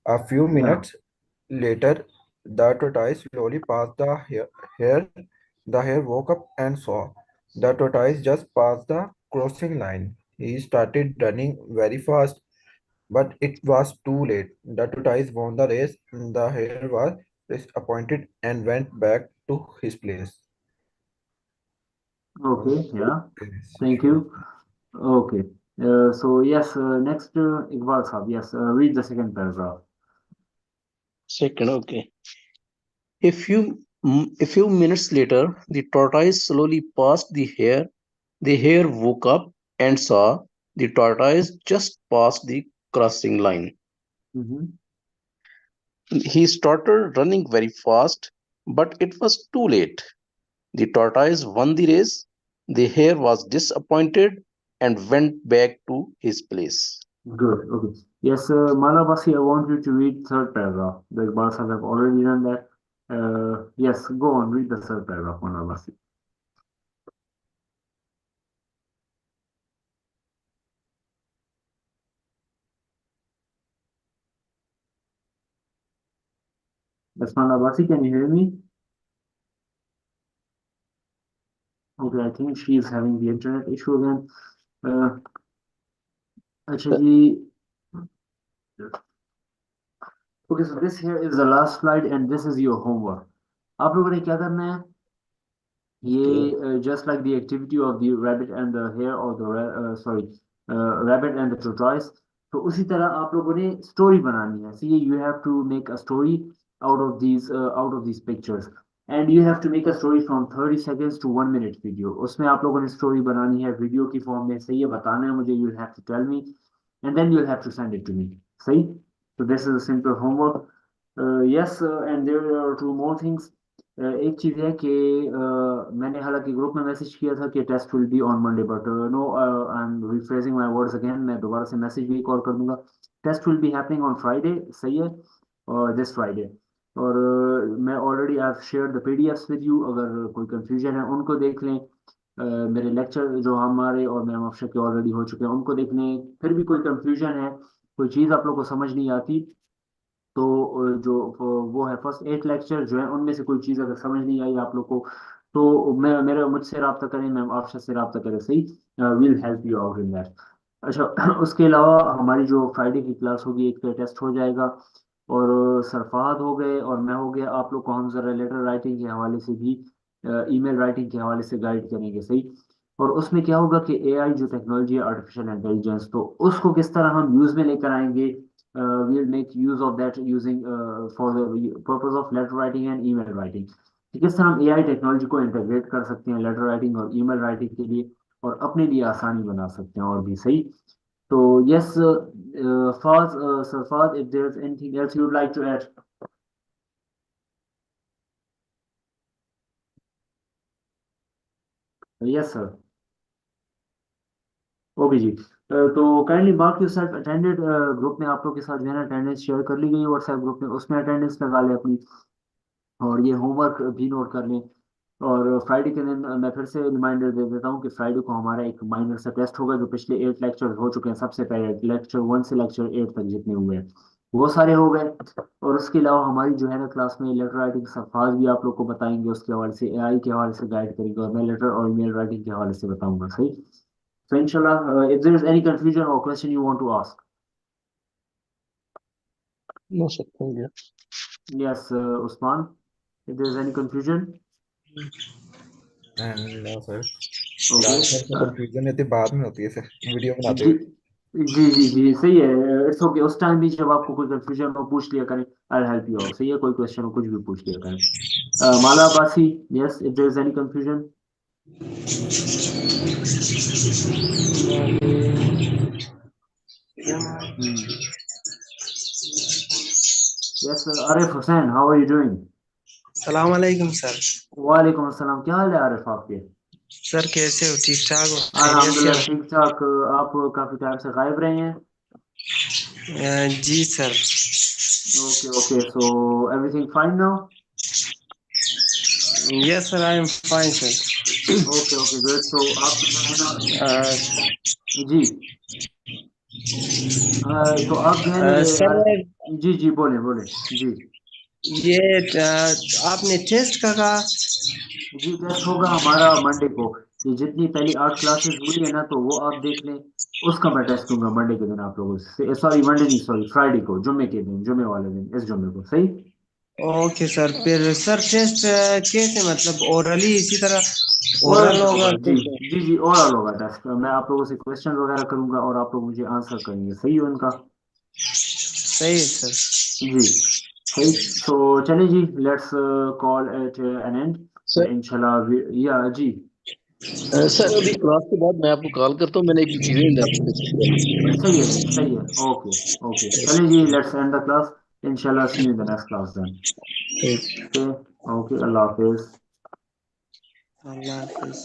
A few Yeah, minutes later, the tortoise slowly passed the hare. The hare woke up and saw the tortoise just passed the crossing line. He started running very fast, but it was too late. The tortoise won the race. The hare was disappointed and went back to his place. okay, yeah, Yes, thank sure. you. Okay, so yes, next, Iqbal Sahab, yes, read the second paragraph. Second, okay. A few minutes later, the tortoise slowly passed the hare. The hare woke up and saw the tortoise just past the crossing line. Mm-hmm. He started running very fast, but it was too late. The tortoise won the race. The hare was disappointed and went back to his place. Good. Okay. Yes, Malabasi, I want you to read third paragraph. The Iqbal Sahib have already done that. Yes, go on, read the third paragraph, Malabasi. Yes, Malabasi, can you hear me? Okay, I think she is having the internet issue again. Uh, अच्छा जी. Okay, so this here is the last slide and this is your homework. आप लोगों ने क्या करना है? Okay. ये just like the activity of the rabbit and the hare or the rabbit and the tortoise. तो उसी तरह आप लोगों ने story बनानी है. See, you have to make a story out of these pictures, and you have to make a story from 30 seconds to 1 minute video. उसमें आप लोगों ने story बनानी है वीडियो की फॉर्म में. सही है, बताना है मुझे. You have to tell me, and then you'll have to send it to me. सही? So this is a simple homework. Yes, and there are two more things. एक चीज़ है कि मैंने हालांकि ग्रुप में मैसेज किया था कि test will be on Monday, but no, I am rephrasing my words again. मैं दोबारा से मैसेज भी कॉल कर दूंगा. Test will be happening on Friday. सही है? और दिस फ्राइडे. और मैं already I have shared the PDFs with you. अगर कोई कंफ्यूजन है उनको देख लें. मेरे लेक्चर जो हमारे और मैम अफशर के ऑलरेडी हो चुके हैं उनको देख लें. फिर भी कोई कंफ्यूजन है, कोई चीज़ आप लोग को समझ नहीं आती, तो वो है फर्स्ट 8 लेक्चर जो है उनमें से कोई चीज़ अगर समझ नहीं आई आप लोग को, तो मैं मेरे मुझसे रब्ता करें, मैम आपसे से रब्ता करें. सही? Will help you out in that. अच्छा, उसके अलावा हमारी जो फ्राइडे की क्लास होगी, एक पे टेस्ट हो जाएगा. और सरफाद हो गए और मैं हो गया. आप लोग को हम जरा लेटर राइटिंग के हवाले से भी, ईमेल राइटिंग के हवाले से गाइड करेंगे. सही? और उसमें क्या होगा कि एआई जो टेक्नोलॉजी है, आर्टिफिशियल इंटेलिजेंस, तो उसको किस तरह हम यूज में लेकर आएंगे. we'll make use of that using for the purpose of letter writing and email writing. कि किस तरह हम एआई टेक्नोलॉजी को इंटीग्रेट कर सकते हैं लेटर राइटिंग और ईमेल राइटिंग के लिए, और अपने लिए आसानी बना सकते हैं और भी. सही? So yes, Faz, Sir Faz, if there's anything else you would like to add. Yes, sir. Okay जी। तो kindly mark yourself attended. Group में आप लोग के साथ जो है ना अटेंडेंस शेयर कर ली गई है व्हाट्सएप ग्रुप में, उसमें अटेंडेंस लगा लें अपनी, और ये होमवर्क भी नोट कर लें। और फ्राइडे के दिन मैं फिर से रिमाइंडर दे देता हूँ कि फ्राइडे को हमारा एक माइनर सा टेस्ट होगा, जो पिछले 8 लेक्चर हो चुके हैं, सबसे पहले लेक्चर 1 से लेक्चर 8 तक जितने हुए हैं वो सारे हो गए। और उसके अलावा हमारी जो है ना क्लास में लेटर राइटिंग सफाज भी आप लोग को बताएंगे, उसके हवाले से एआई के हवाले से गाइड करेंगे, और मैं लेटर और ईमेल राइटिंग के हवाले से बताऊंगा। सही। So inshallah, if there is any confusion or question you want to ask. No, sir. Thank you. Yes, Usman, if there is any confusion. No sir. Okay. Confusion होती बाद में होती है सर, वीडियो बनाते जी हुए। जी सही है। इट्स ओके, उस टाइम भी जब आपको कोई कंफ्यूजन हो पूछ लिया करें, आई हेल्प यू आउट। सही है, कोई क्वेश्चन हो कुछ भी पूछ लिया करें। Mala Abbasi, yes, if there is any confusion. Yes, Arif Hussain, how are you doing? सलाम अलैकुम सर। वालेकुम अस्सलाम, क्या हाल है आरिफ आपके? सर कैसे हो, ठीक ठाक हो, खैरियत से अल्हम्दुलिल्लाह हो? ठीक ठाक। आप काफी टाइम से गायब रहे हैं। जी sir. Okay okay, so everything fine now? Yes sir, I am fine sir. Okay okay great. तो आप जो है ना जी तो आप जो है ना सर जी बोले बोले जी। ये आपने टेस्ट का कहा? जी टेस्ट होगा हमारा मंडे को। ये जितनी पहली 8 क्लासेस हुई है ना, तो वो आप देख लें, उसका मैं टेस्ट दूंगा मंडे के दिन आप लोगों से। सॉरी मंडे नहीं, सॉरी फ्राइडे को, जुम्मे के दिन, जुम्मे वाले दिन, इस जुम्मे को। सही। ओके सर, फिर सर टेस्ट कैसे, मतलब ओरली इसी तरह ओरल ओरल होगा होगा जी। कैसे? जी ओरल होगा टेस्ट। मैं आप लोगों से क्वेश्चन वगैरह करूंगा और आप लोग मुझे आंसर करेंगे। सही है उनका? सही है सर। जी सही। सो चलिए जी, let's call it an end sir इंशाल्लाह। या जी सर अभी क्लास के बाद मैं आपको कॉल करता हूँ, मैंने एक इवेंट आपको डिस्कस करना सही है जी, सही है। ओके ओके, चलिए जी, लेट्स एंड द क्लास। इंशाल्लाह see you in the next class then. है। ओके ओके, अल्लाह हाफिज। अल्लाह हाफिज।